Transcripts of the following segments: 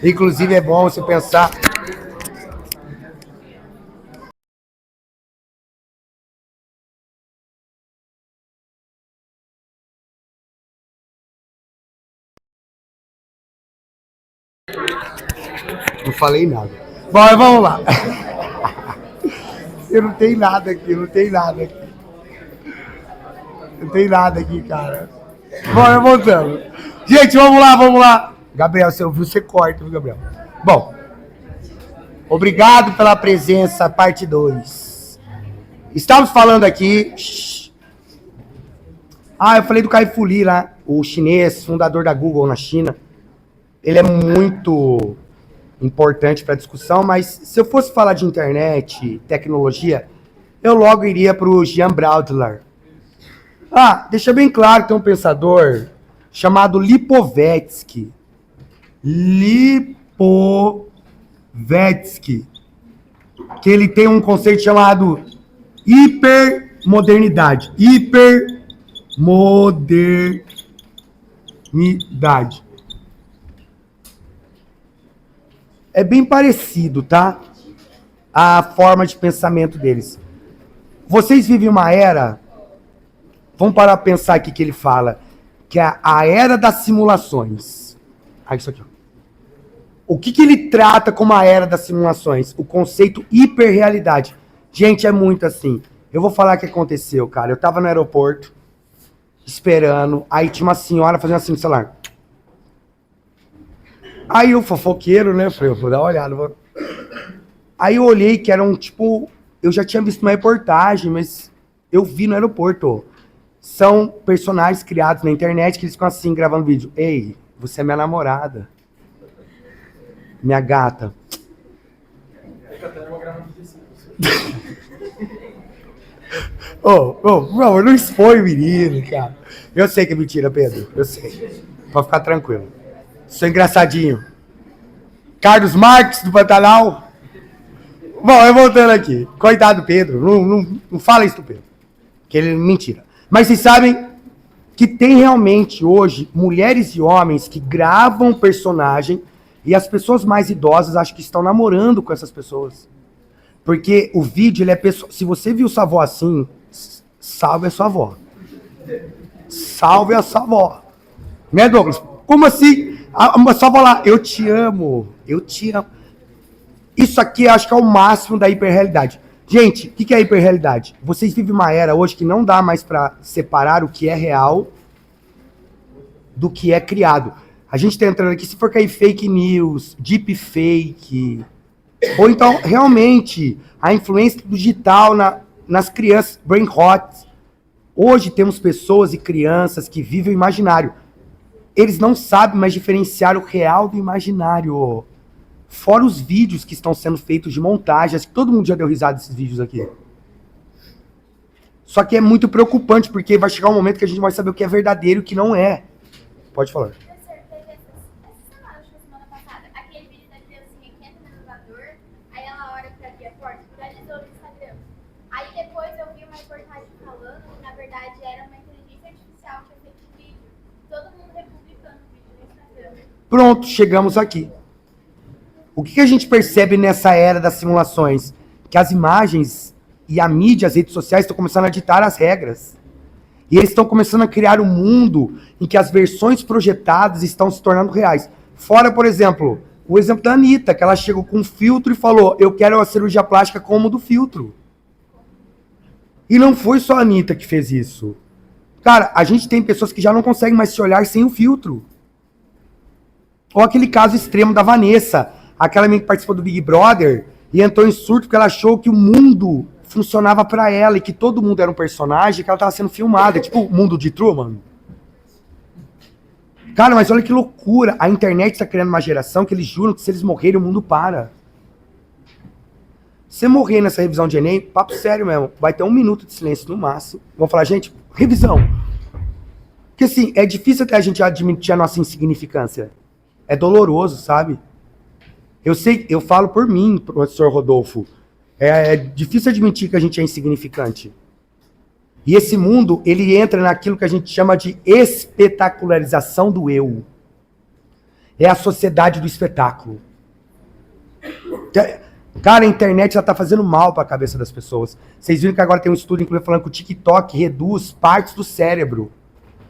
Inclusive é bom você pensar... Não falei nada. Bom, vamos lá. Eu não tenho nada aqui, não tem nada aqui. Não tem nada aqui, cara. Bora, voltando. Gente, vamos lá. Gabriel, se eu ouviu, você corta, viu, Gabriel? Bom, obrigado pela presença, parte 2. Estamos falando aqui... eu falei do Kai-Fu Lee lá, o chinês, fundador da Google na China. Ele é muito importante para a discussão, mas se eu fosse falar de internet, tecnologia, eu logo iria para o Jean Braudler. Deixa bem claro que tem um pensador chamado Lipovetsky. Lipovetsky. Que ele tem um conceito chamado hipermodernidade. Hipermodernidade. É bem parecido, tá? A forma de pensamento deles. Vocês vivem uma era... Vamos parar para pensar aqui que ele fala. Que é a era das simulações. Isso aqui, ó. O que ele trata como a era das simulações? O conceito hiperrealidade. Gente, é muito assim. Eu vou falar o que aconteceu, cara. Eu tava no aeroporto, esperando. Aí tinha uma senhora fazendo assim no celular. Aí o fofoqueiro, né? Falei, vou dar uma olhada. Aí eu olhei que era um tipo... Eu já tinha visto uma reportagem, mas eu vi no aeroporto. São personagens criados na internet que eles ficam assim, gravando vídeo. Ei, você é minha namorada. Minha gata. Bro, não expõe o menino, cara. Eu sei que é mentira, Pedro. Eu sei. Pode ficar tranquilo. Sou engraçadinho. Carlos Marques, do Pantanal. Bom, eu voltando aqui. Coitado do Pedro. Não fala isso do Pedro. Que ele é mentira. Mas vocês sabem que tem realmente hoje mulheres e homens que gravam personagem e as pessoas mais idosas acham que estão namorando com essas pessoas. Porque o vídeo, ele é pessoal. Se você viu sua avó assim, salve a sua avó. Salve a sua avó. Né, Douglas? Como assim? Só vou lá, eu te amo. Isso aqui eu acho que é o máximo da hiperrealidade. Gente, o que é hiperrealidade? Vocês vivem uma era hoje que não dá mais para separar o que é real do que é criado. A gente tá entrando aqui, se for cair fake news, deepfake, ou então, realmente, a influência do digital nas crianças, brain rot. Hoje temos pessoas e crianças que vivem o imaginário. Eles não sabem mais diferenciar o real do imaginário. Fora os vídeos que estão sendo feitos de montagem. Acho que todo mundo já deu risada desses vídeos aqui. Só que é muito preocupante, porque vai chegar um momento que a gente vai saber o que é verdadeiro e o que não é. Pode falar. Semana passada, aquele vídeo da criancinha que entra no elevador, aí ela olha pra abrir a porta, viralizou no Instagram. Aí depois eu vi uma reportagem falando que, na verdade, era uma inteligência artificial que tinha feito o vídeo. Todo mundo republicando o vídeo no Instagram. Pronto, chegamos aqui. O que a gente percebe nessa era das simulações? Que as imagens e a mídia, as redes sociais estão começando a ditar as regras. E eles estão começando a criar um mundo em que as versões projetadas estão se tornando reais. Fora, por exemplo, o exemplo da Anitta, que ela chegou com um filtro e falou, eu quero a cirurgia plástica como do filtro. E não foi só a Anitta que fez isso. Cara, a gente tem pessoas que já não conseguem mais se olhar sem o filtro. Ou aquele caso extremo da Vanessa, aquela menina que participou do Big Brother e entrou em surto porque ela achou que o mundo funcionava pra ela e que todo mundo era um personagem, que ela tava sendo filmada, tipo o mundo de Truman. Cara, mas olha que loucura. A internet tá criando uma geração que eles juram que se eles morrerem o mundo para. Se morrer nessa revisão de Enem, papo sério mesmo, vai ter 1 minuto de silêncio no máximo. Vão falar, gente, revisão. Porque assim, é difícil até a gente admitir a nossa insignificância. É doloroso, sabe? Eu sei, eu falo por mim, professor Rodolfo. É difícil admitir que a gente é insignificante. E esse mundo, ele entra naquilo que a gente chama de espetacularização do eu. É a sociedade do espetáculo. Cara, a internet já tá fazendo mal pra cabeça das pessoas. Vocês viram que agora tem um estudo, inclusive, falando que o TikTok reduz partes do cérebro.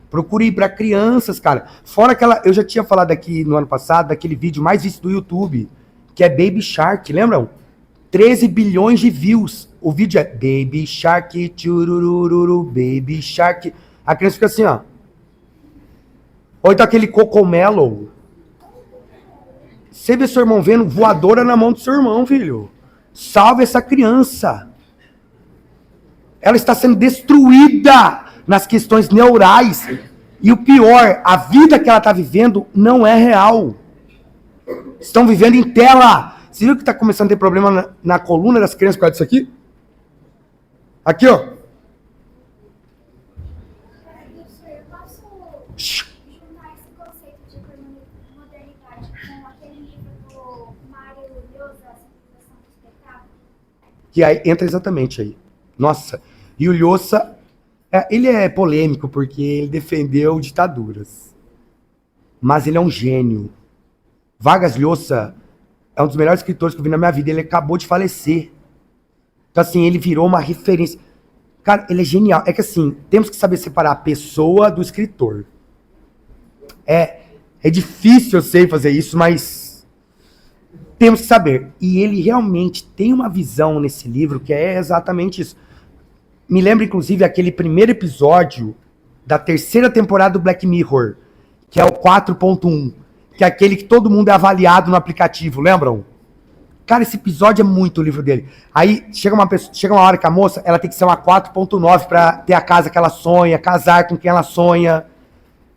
Procure ir pra crianças, cara. Fora aquela... Eu já tinha falado aqui no ano passado, daquele vídeo mais visto do YouTube, que é Baby Shark, lembram? 13 bilhões de views. O vídeo é Baby Shark, tchurururu, Baby Shark. A criança fica assim, ó. Ou então aquele Cocomelo. Você vê seu irmão vendo voadora na mão do seu irmão, filho. Salve essa criança. Ela está sendo destruída nas questões neurais. E o pior, a vida que ela está vivendo não é real. Estão vivendo em tela. Você viu que está começando a ter problema na coluna das crianças por causa disso aqui? Aqui, ó. Eu posso juntar esse conceito de modernidade com aquele livro do Mário Llosa, A Civilização do Espetáculo? Que aí entra exatamente aí. Nossa. E o Llosa, ele é polêmico porque ele defendeu ditaduras. Mas ele é um gênio. Vargas Llosa é um dos melhores escritores que eu vi na minha vida. Ele acabou de falecer. Então, assim, ele virou uma referência. Cara, ele é genial. É que, assim, temos que saber separar a pessoa do escritor. É difícil, eu sei, fazer isso, mas temos que saber. E ele realmente tem uma visão nesse livro que é exatamente isso. Me lembra, inclusive, aquele primeiro episódio da terceira temporada do Black Mirror, que é o 4.1, que é aquele que todo mundo é avaliado no aplicativo, lembram? Cara, esse episódio é muito o livro dele. Aí chega uma hora que a moça, ela tem que ser uma 4.9 pra ter a casa que ela sonha, casar com quem ela sonha.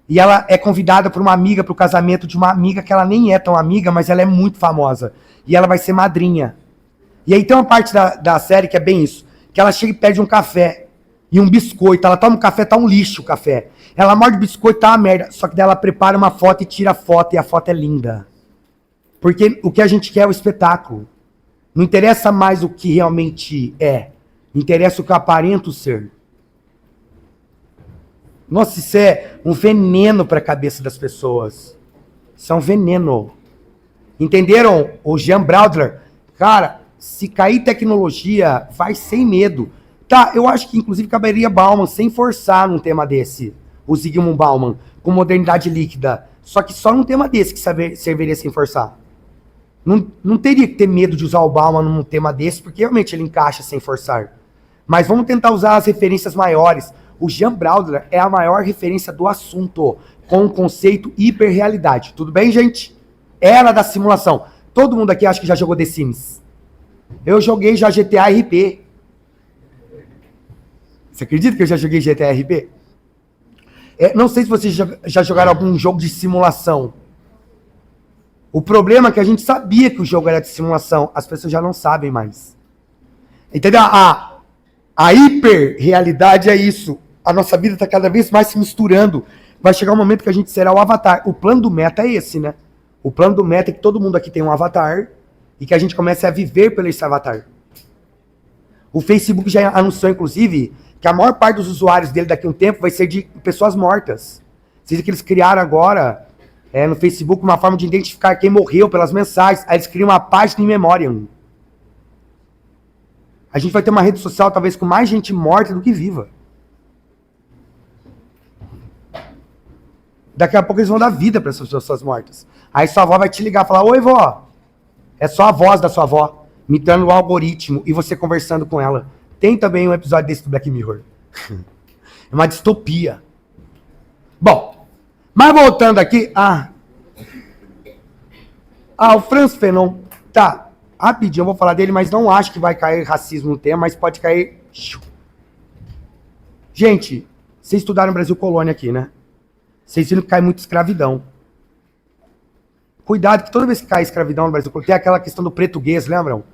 E ela é convidada por uma amiga pro casamento de uma amiga que ela nem é tão amiga, mas ela é muito famosa. E ela vai ser madrinha. E aí tem uma parte da série que é bem isso. Que ela chega e pede um café e um biscoito. Ela toma um café, tá um lixo o café. Ela morde o biscoito, tá uma merda. Só que daí ela prepara uma foto e tira a foto, e a foto é linda. Porque o que a gente quer é o espetáculo. Não interessa mais o que realmente é. Interessa o que eu aparento ser. Nossa, isso é um veneno para a cabeça das pessoas. Isso é um veneno. Entenderam? O Jean Braudler. Cara, se cair tecnologia, vai sem medo. Tá, eu acho que inclusive caberia Bauman sem forçar num tema desse. O Zygmunt Bauman, com modernidade líquida. Só que só num tema desse que serviria sem forçar. Não teria que ter medo de usar o Bauman num tema desse, porque realmente ele encaixa sem forçar. Mas vamos tentar usar as referências maiores. O Jean Braudler é a maior referência do assunto, com o conceito hiperrealidade. Tudo bem, gente? Era da simulação. Todo mundo aqui acha que já jogou The Sims. Eu joguei já GTA RP. Você acredita que eu já joguei GTA RP? Não sei se vocês já jogaram algum jogo de simulação. O problema é que a gente sabia que o jogo era de simulação. As pessoas já não sabem mais. Entendeu? A hiperrealidade é isso. A nossa vida está cada vez mais se misturando. Vai chegar um momento que a gente será o avatar. O plano do meta é esse, né? O plano do meta é que todo mundo aqui tem um avatar e que a gente comece a viver pelo esse avatar. O Facebook já anunciou, inclusive, que a maior parte dos usuários dele daqui a um tempo vai ser de pessoas mortas. Vocês viram que eles criaram agora no Facebook uma forma de identificar quem morreu pelas mensagens. Aí eles criam uma página em memoriam. A gente vai ter uma rede social talvez com mais gente morta do que viva. Daqui a pouco eles vão dar vida para essas pessoas mortas. Aí sua avó vai te ligar e falar: oi, vó. É só a voz da sua avó, imitando o algoritmo e você conversando com ela. Tem também um episódio desse do Black Mirror. É uma distopia. Bom, mas voltando aqui. O Frantz Fanon. Tá, rapidinho eu vou falar dele, mas não acho que vai cair racismo no tema, mas pode cair. Gente, vocês estudaram Brasil Colônia aqui, né? Vocês viram que cai muito escravidão. Cuidado que toda vez que cai escravidão no Brasil Colônia, tem aquela questão do português, lembram?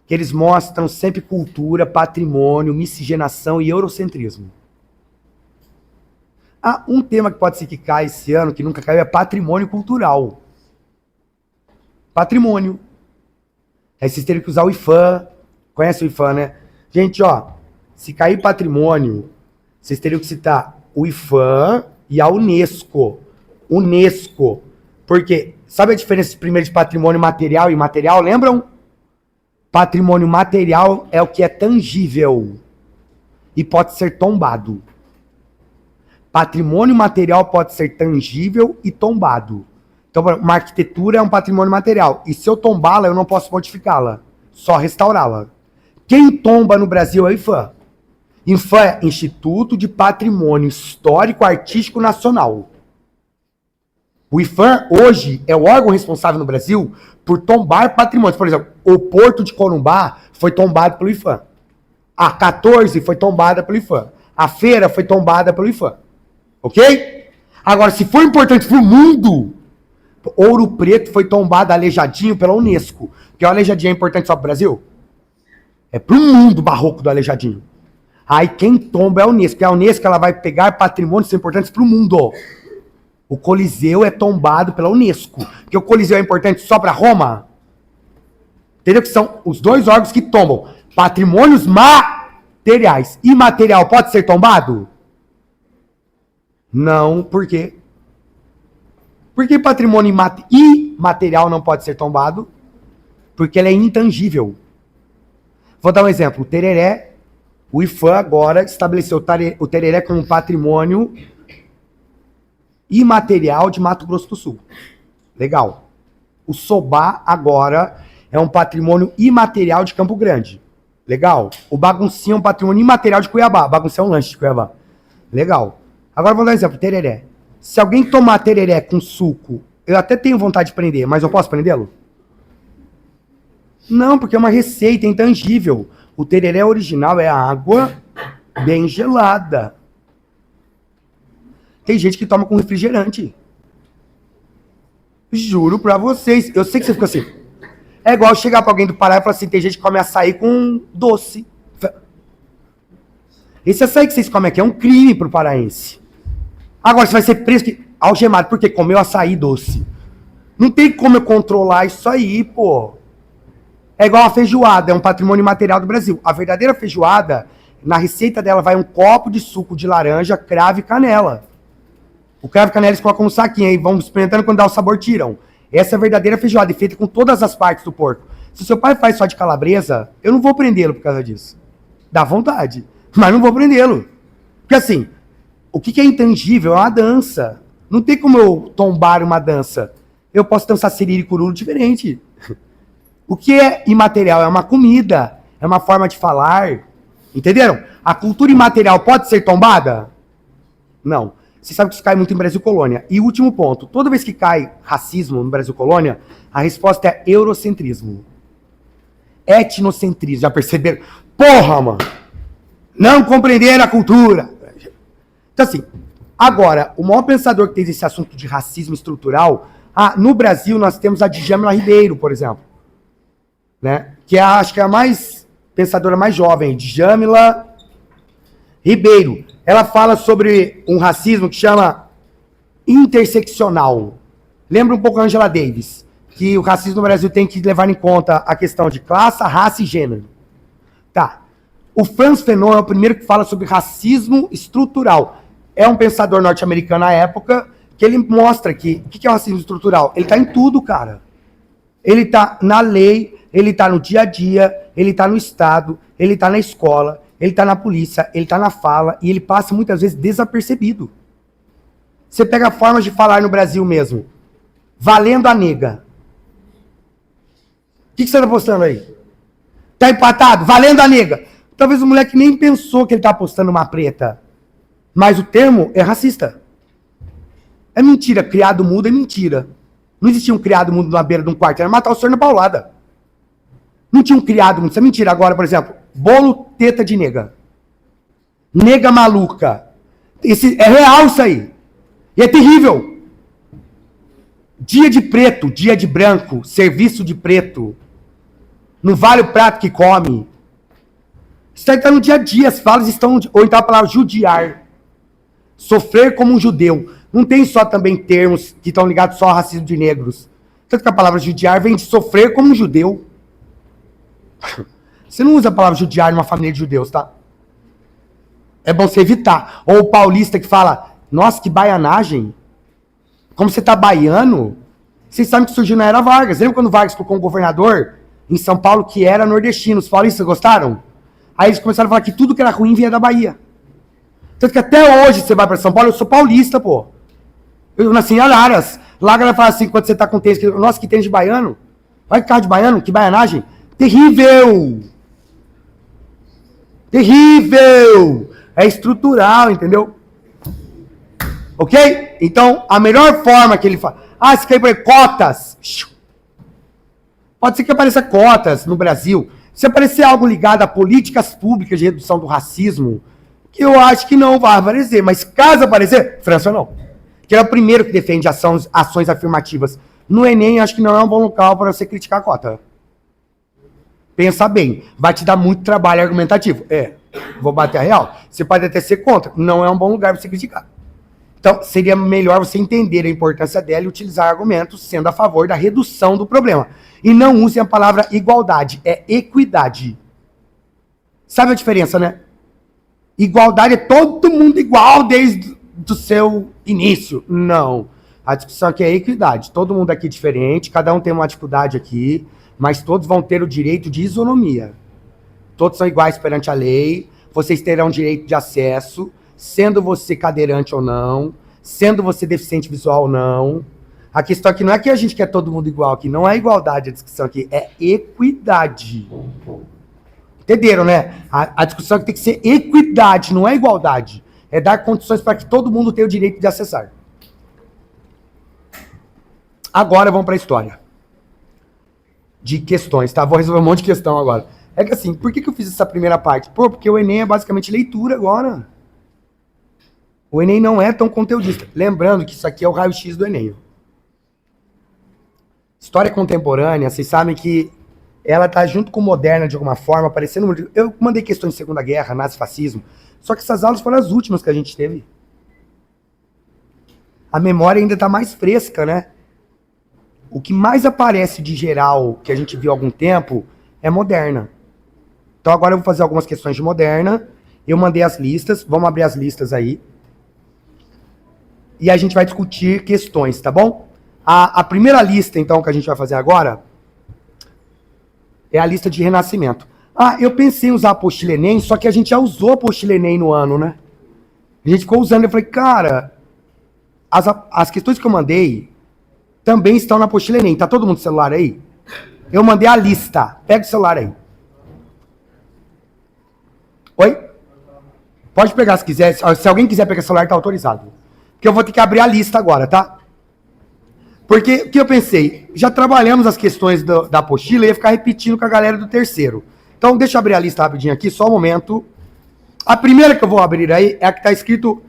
Que eles mostram sempre cultura, patrimônio, miscigenação e eurocentrismo. Um tema que pode ser que caia esse ano, que nunca caiu, é patrimônio cultural. Patrimônio. Aí vocês teriam que usar o IFAM. Conhece o IFAM, né? Gente, se cair patrimônio, vocês teriam que citar o IFAM e a Unesco. Unesco. Porque, sabe a diferença primeiro de patrimônio material e imaterial? Lembram? Patrimônio material é o que é tangível e pode ser tombado. Patrimônio material pode ser tangível e tombado. Então, uma arquitetura é um patrimônio material. E se eu tombá-la, eu não posso modificá-la. Só restaurá-la. Quem tomba no Brasil é o IPHAN. IPHAN é Instituto de Patrimônio Histórico Artístico Nacional. O IPHAN, hoje, é o órgão responsável no Brasil por tombar patrimônios. Por exemplo, o Porto de Corumbá foi tombado pelo IPHAN. A 14 foi tombada pelo IPHAN. A Feira foi tombada pelo IPHAN. Ok? Agora, se for importante para o mundo, Ouro Preto foi tombado Aleijadinho pela Unesco. Porque o Aleijadinho é importante só para o Brasil? É para o mundo barroco do Aleijadinho. Aí quem tomba é a Unesco. E a Unesco ela vai pegar patrimônios importantes para o mundo. O Coliseu é tombado pela Unesco. Porque o Coliseu é importante só para Roma. Entendeu? Que são os dois órgãos que tombam. Patrimônios materiais. Imaterial pode ser tombado? Não, por quê? Por que patrimônio imaterial não pode ser tombado? Porque ele é intangível. Vou dar um exemplo. O tereré, o IPHAN agora estabeleceu o tereré como patrimônio imaterial de Mato Grosso do Sul. Legal. O sobá agora é um patrimônio imaterial de Campo Grande. Legal. O baguncinho é um patrimônio imaterial de Cuiabá. Baguncinho é um lanche de Cuiabá. Legal. Agora vou dar um exemplo. Tereré. Se alguém tomar tereré com suco, eu até tenho vontade de prender, mas eu posso prendê-lo? Não, porque é uma receita intangível. O tereré original é água bem gelada. Tem gente que toma com refrigerante. Juro pra vocês. Eu sei que você fica assim. É igual chegar pra alguém do Pará e falar assim, tem gente que come açaí com doce. Esse açaí que vocês comem aqui é um crime pro paraense. Agora você vai ser preso, algemado, porque comeu açaí doce. Não tem como eu controlar isso aí, pô. É igual a feijoada, é um patrimônio material do Brasil. A verdadeira feijoada, na receita dela vai um copo de suco de laranja, cravo e canela. O cravo e canela eles colocam no saquinho aí, vão experimentando quando dá o sabor, tiram. Essa é a verdadeira feijoada, e feita com todas as partes do porco. Se o seu pai faz só de calabresa, eu não vou prendê-lo por causa disso. Dá vontade, mas não vou prendê-lo. Porque assim, o que é intangível é uma dança. Não tem como eu tombar uma dança. Eu posso dançar siriri e cururu diferente. O que é imaterial? É uma comida, é uma forma de falar. Entenderam? A cultura imaterial pode ser tombada? Não. Você sabe que isso cai muito em Brasil Colônia. E último ponto, toda vez que cai racismo no Brasil Colônia, a resposta é eurocentrismo. Etnocentrismo, já perceberam? Porra, mano! Não compreenderam a cultura. Então assim, agora, o maior pensador que tem esse assunto de racismo estrutural, no Brasil nós temos a Djamila Ribeiro, por exemplo. Né? Que acho que é a pensadora mais jovem, Djamila Ribeiro. Ela fala sobre um racismo que chama interseccional. Lembra um pouco a Angela Davis, que o racismo no Brasil tem que levar em conta a questão de classe, raça e gênero. Tá. O Frantz Fanon é o primeiro que fala sobre racismo estrutural. É um pensador norte-americano na época que ele mostra que o que é o racismo estrutural? Ele tá em tudo, cara. Ele tá na lei, ele tá no dia a dia, ele tá no Estado, ele tá na escola, ele tá na polícia, ele tá na fala e ele passa muitas vezes desapercebido. Você pega formas de falar no Brasil mesmo. Valendo a nega. O que você tá postando aí? Tá empatado? Valendo a nega. Talvez o moleque nem pensou que ele tá postando uma preta. Mas o termo é racista. É mentira. Criado mudo é mentira. Não existia um criado mudo na beira de um quarto. Era matar o senhor na paulada. Não tinha um criado mudo. Isso é mentira. Agora, por exemplo, bolo teta de nega. Nega maluca. É real isso aí. E é terrível. Dia de preto, dia de branco, serviço de preto. Não vale o prato que come. Isso está no dia a dia. As falas estão... Ou então a palavra judiar. Sofrer como um judeu. Não tem só também termos que estão ligados só ao racismo de negros. Tanto que a palavra judiar vem de sofrer como um judeu. Você não usa a palavra judiar numa família de judeus, tá? É bom você evitar. Ou o paulista que fala, nossa, que baianagem. Como você tá baiano, Vocês sabem que surgiu na era Vargas. Lembra quando o Vargas colocou um governador em São Paulo que era nordestino? Os paulistas gostaram? Aí eles começaram a falar que tudo que era ruim vinha da Bahia. Tanto que até hoje você vai pra São Paulo, eu sou paulista, pô. Eu nasci em Araras. Lá a galera fala assim, quando você tá com tênis, nossa, que tênis de baiano. Olha que carro de baiano, que baianagem. Terrível! Terrível! É estrutural, entendeu? Ok? Então, a melhor forma que ele fala... Ah, você quer ir cotas? Pode ser que apareça cotas no Brasil. Se aparecer algo ligado a políticas públicas de redução do racismo, que eu acho que não vai aparecer. Mas caso aparecer, França não. Que é o primeiro que defende ações afirmativas. No Enem, acho que não é um bom local para você criticar a cota. Pensa bem, vai te dar muito trabalho argumentativo. Vou bater a real. Você pode até ser contra, não é um bom lugar para você criticar. Então, seria melhor você entender a importância dela e utilizar argumentos sendo a favor da redução do problema. E não usem a palavra igualdade, é equidade. Sabe a diferença, né? Igualdade é todo mundo igual desde o seu início. Não. A discussão aqui é equidade. Todo mundo aqui é diferente, cada um tem uma dificuldade aqui, mas todos vão ter o direito de isonomia. Todos são iguais perante a lei, vocês terão direito de acesso, sendo você cadeirante ou não, sendo você deficiente visual ou não. A questão aqui não é que a gente quer todo mundo igual aqui, não é igualdade a discussão aqui, é equidade. Entenderam, né? A discussão aqui tem que ser equidade, não é igualdade. É dar condições para que todo mundo tenha o direito de acessar. Agora vamos para a história. De questões, tá? Vou resolver um monte de questão agora. É que assim, por que eu fiz essa primeira parte? Pô, porque o Enem é basicamente leitura agora. O Enem não é tão conteudista. Lembrando que isso aqui é o raio-x do Enem. História contemporânea, vocês sabem que ela tá junto com moderna de alguma forma, aparecendo... Eu mandei questões de Segunda Guerra, nazifascismo, só que essas aulas foram as últimas que a gente teve. A memória ainda tá mais fresca, né? O que mais aparece de geral, que a gente viu há algum tempo, é moderna. Então agora eu vou fazer algumas questões de moderna. Eu mandei as listas, vamos abrir as listas aí. E a gente vai discutir questões, tá bom? A primeira lista, então, que a gente vai fazer agora é a lista de Renascimento. Ah, eu pensei em usar a apostila Enem, só que a gente já usou a apostila Enem no ano, né? A gente ficou usando, eu falei, cara, as questões que eu mandei também estão na apostila Enem. Tá todo mundo com o celular aí? Eu mandei a lista. Pega o celular aí. Oi? Pode pegar se quiser. Se alguém quiser pegar o celular, tá autorizado. Porque eu vou ter que abrir a lista agora, tá? Porque o que eu pensei? Já trabalhamos as questões da apostila e ia ficar repetindo com a galera do terceiro. Então, deixa eu abrir a lista rapidinho aqui, só um momento. A primeira que eu vou abrir aí é a que tá escrito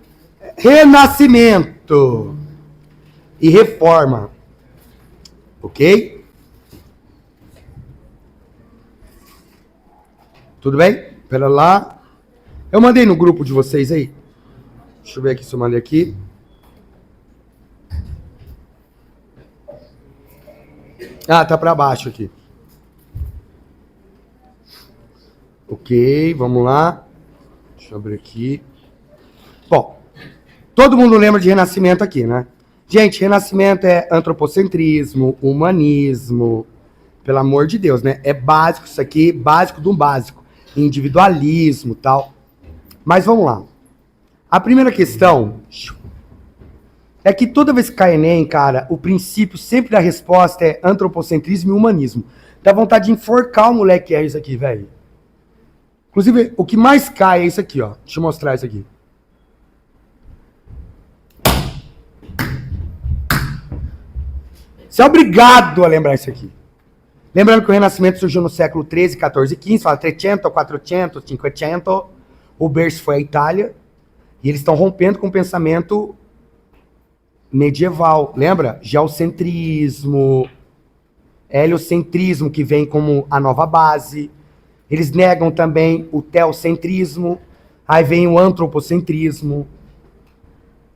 Renascimento e Reforma. Ok? Tudo bem? Pera lá. Eu mandei no grupo de vocês aí. Deixa eu ver aqui se eu mandei aqui. Ah, tá pra baixo aqui. Ok, vamos lá. Deixa eu abrir aqui. Bom, todo mundo lembra de Renascimento aqui, né? Gente, Renascimento é antropocentrismo, humanismo, pelo amor de Deus, né? É básico isso aqui, básico do básico. Individualismo e tal. Mas vamos lá. A primeira questão é que toda vez que cai Enem, cara, o princípio sempre da resposta é antropocentrismo e humanismo. Dá vontade de enforcar o moleque que é isso aqui, velho. Inclusive, o que mais cai é isso aqui, ó. Deixa eu mostrar isso aqui. Você é obrigado a lembrar isso aqui. Lembrando que o Renascimento surgiu no século 13, 14 e 15, fala 300, 400, 500. O berço foi a Itália. E eles estão rompendo com o pensamento medieval. Lembra? Geocentrismo, heliocentrismo, que vem como a nova base. Eles negam também o teocentrismo. Aí vem o antropocentrismo.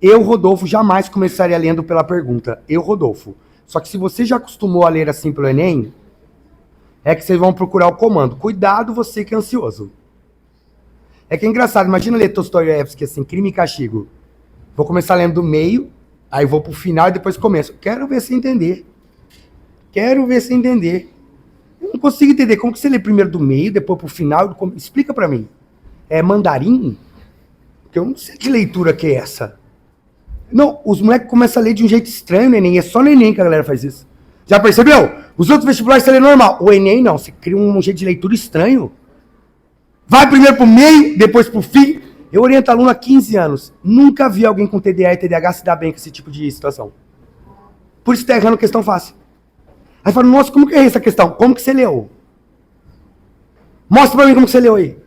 Eu, Rodolfo, jamais começaria lendo pela pergunta. Eu, Rodolfo. Só que se você já acostumou a ler assim pelo Enem, é que vocês vão procurar o comando. Cuidado, você que é ansioso. É que é engraçado, imagina ler Dostoiévski assim, Crime e Castigo. Vou começar lendo do meio, aí vou pro final e depois começo. Quero ver você entender. Quero ver você entender. Eu não consigo entender. Como que você lê primeiro do meio, depois pro final? Explica pra mim. É mandarim? Porque eu não sei que leitura que é essa. Não, os moleques começam a ler de um jeito estranho, Enem. É só no Enem que a galera faz isso. Já percebeu? Os outros vestibulares você lê normal. O Enem não. Você cria um jeito de leitura estranho. Vai primeiro pro meio, depois pro fim. Eu oriento aluno há 15 anos. Nunca vi alguém com TDA e TDAH se dar bem com esse tipo de situação. Por isso tá errando questão fácil. Aí fala, nossa, como que é essa questão? Como que você leu? Mostra pra mim como que você leu aí.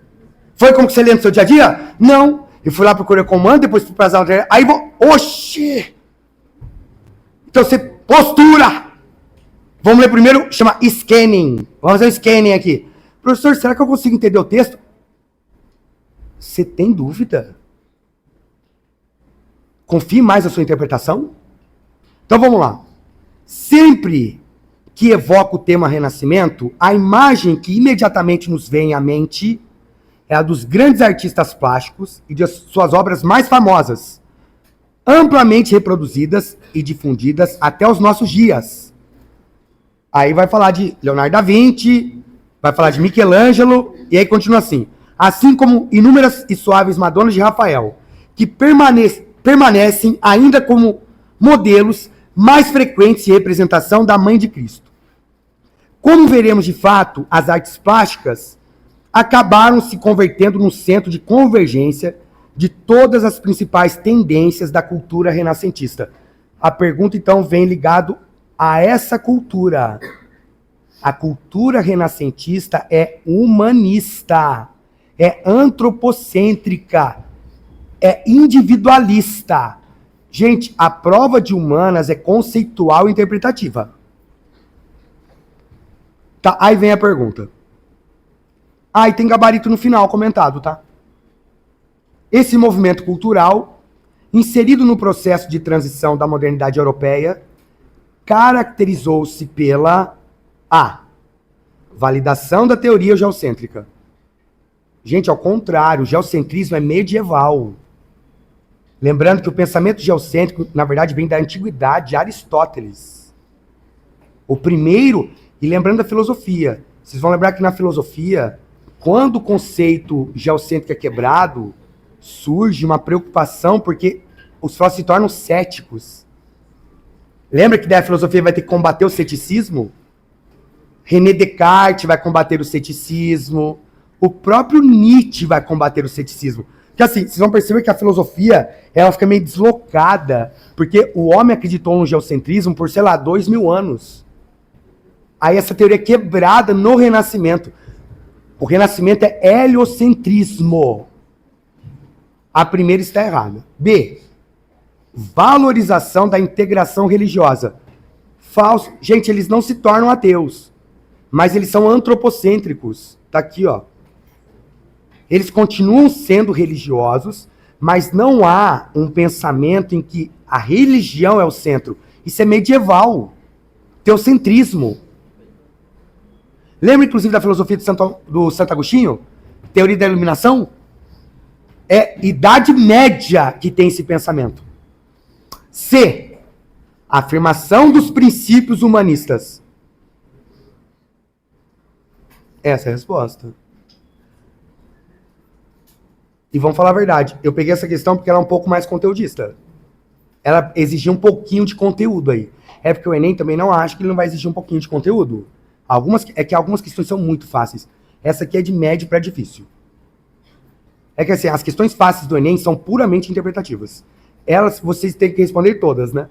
Foi como que você lê no seu dia a dia? Não. Eu fui lá procurei o comando, depois fui para as aulas. Aí vou. Oxi! Então você postura! Vamos ler primeiro, chama scanning. Vamos fazer um scanning aqui. Professor, será que eu consigo entender o texto? Você tem dúvida? Confie mais na sua interpretação? Então vamos lá. Sempre que evoca o tema Renascimento, a imagem que imediatamente nos vem à mente é a dos grandes artistas plásticos e de suas obras mais famosas, amplamente reproduzidas e difundidas até os nossos dias. Aí vai falar de Leonardo da Vinci, vai falar de Michelangelo, e aí continua assim. Assim como inúmeras e suaves Madonas de Rafael, que permanecem ainda como modelos mais frequentes de representação da Mãe de Cristo. Como veremos de fato, as artes plásticas acabaram se convertendo no centro de convergência de todas as principais tendências da cultura renascentista. A pergunta, então, vem ligado a essa cultura. A cultura renascentista é humanista, é antropocêntrica, é individualista. Gente, a prova de humanas é conceitual e interpretativa. Tá, aí vem a pergunta. Ah, e tem gabarito no final comentado, tá? Esse movimento cultural, inserido no processo de transição da modernidade europeia, caracterizou-se pela A. Validação da teoria geocêntrica. Gente, ao contrário, o geocentrismo é medieval. Lembrando que o pensamento geocêntrico, na verdade, vem da antiguidade, de Aristóteles. O primeiro, e lembrando da filosofia. Vocês vão lembrar que na filosofia, quando o conceito geocêntrico é quebrado, surge uma preocupação porque os filósofos se tornam céticos. Lembra que daí a filosofia vai ter que combater o ceticismo? René Descartes vai combater o ceticismo. O próprio Nietzsche vai combater o ceticismo. Porque assim, vocês vão perceber que a filosofia, ela fica meio deslocada. Porque o homem acreditou no geocentrismo por, sei lá, 2000 anos. Aí essa teoria é quebrada no Renascimento. O Renascimento é heliocentrismo. A primeira está errada. B. Valorização da integração religiosa. Falso. Gente, eles não se tornam ateus. Mas eles são antropocêntricos. Tá aqui, ó. Eles continuam sendo religiosos, mas não há um pensamento em que a religião é o centro. Isso é medieval. Teocentrismo. Lembra, inclusive, da filosofia do Santo Agostinho? Teoria da iluminação? É Idade Média que tem esse pensamento. C. Afirmação dos princípios humanistas. Essa é a resposta. E vamos falar a verdade. Eu peguei essa questão porque ela é um pouco mais conteudista. Ela exigia um pouquinho de conteúdo aí. É porque o Enem também não acha que ele não vai exigir um pouquinho de conteúdo. Algumas questões são muito fáceis. Essa aqui é de médio para difícil. É que assim, as questões fáceis do Enem são puramente interpretativas. Elas, vocês têm que responder todas, né?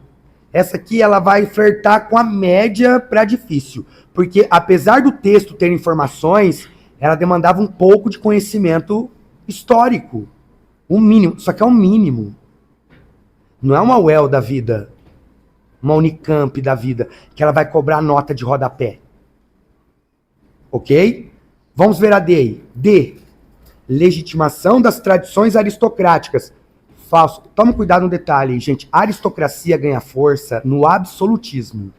Essa aqui, ela vai flertar com a média para difícil. Porque, apesar do texto ter informações, ela demandava um pouco de conhecimento histórico. Um mínimo. Só que é um mínimo. Não é uma UEL da vida. Uma Unicamp da vida. Que ela vai cobrar nota de rodapé. Ok? Vamos ver a D aí. D. Legitimação das tradições aristocráticas. Falso. Toma cuidado no detalhe, gente. A aristocracia ganha força no absolutismo.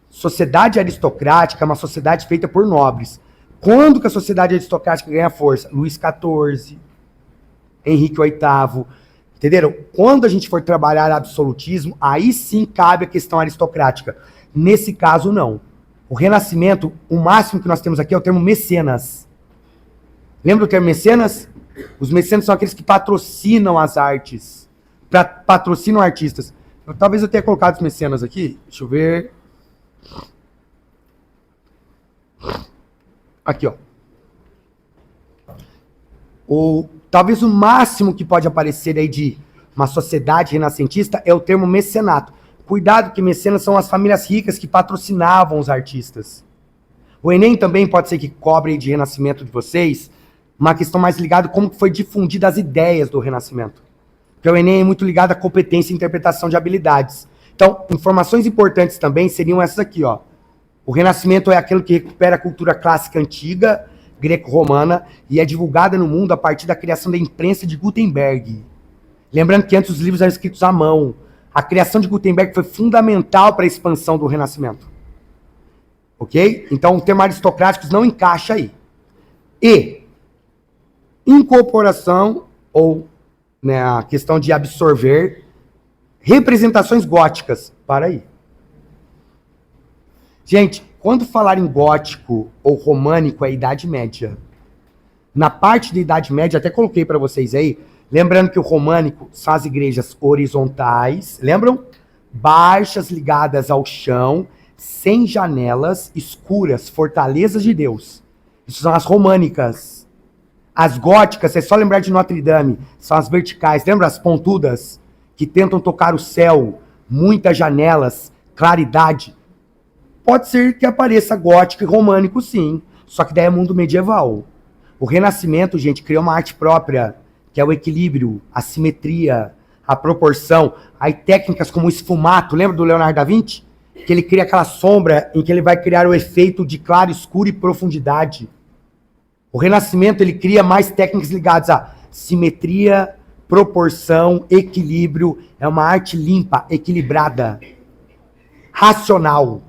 Sociedade aristocrática é uma sociedade feita por nobres. Quando que a sociedade aristocrática ganha força? Luís XIV, Henrique VIII. Entenderam? Quando a gente for trabalhar absolutismo, aí sim cabe a questão aristocrática. Nesse caso, não. O Renascimento, o máximo que nós temos aqui é o termo mecenas. Lembra do termo mecenas? Os mecenas são aqueles que patrocinam as artes. Patrocinam artistas. Talvez eu tenha colocado os mecenas aqui. Deixa eu ver. Aqui, ó. Talvez o máximo que pode aparecer aí de uma sociedade renascentista é o termo mecenato. Cuidado que mecenas são as famílias ricas que patrocinavam os artistas. O Enem também pode ser que cobre de renascimento de vocês uma questão mais ligada a como foi difundida as ideias do renascimento. Porque o Enem é muito ligado à competência e interpretação de habilidades. Então, informações importantes também seriam essas aqui, ó. O renascimento é aquilo que recupera a cultura clássica antiga, greco-romana, e é divulgada no mundo a partir da criação da imprensa de Gutenberg. Lembrando que antes os livros eram escritos à mão. A criação de Gutenberg foi fundamental para a expansão do Renascimento. Ok? Então o termo aristocráticos não encaixa aí. E incorporação, ou né, a questão de absorver representações góticas. Para aí. Gente, quando falar em gótico ou românico é Idade Média. Na parte da Idade Média, até coloquei para vocês aí, lembrando que o românico são as igrejas horizontais, lembram? Baixas, ligadas ao chão, sem janelas, escuras, fortalezas de Deus. Isso são as românicas. As góticas, é só lembrar de Notre Dame, são as verticais, lembra as pontudas? Que tentam tocar o céu, muitas janelas, claridade. Pode ser que apareça gótico e românico, sim. Só que daí é mundo medieval. O Renascimento, gente, criou uma arte própria, que é o equilíbrio, a simetria, a proporção. Aí técnicas como o esfumato, lembra do Leonardo da Vinci? Que ele cria aquela sombra em que ele vai criar o efeito de claro, escuro e profundidade. O Renascimento, ele cria mais técnicas ligadas a simetria, proporção, equilíbrio. É uma arte limpa, equilibrada, racional.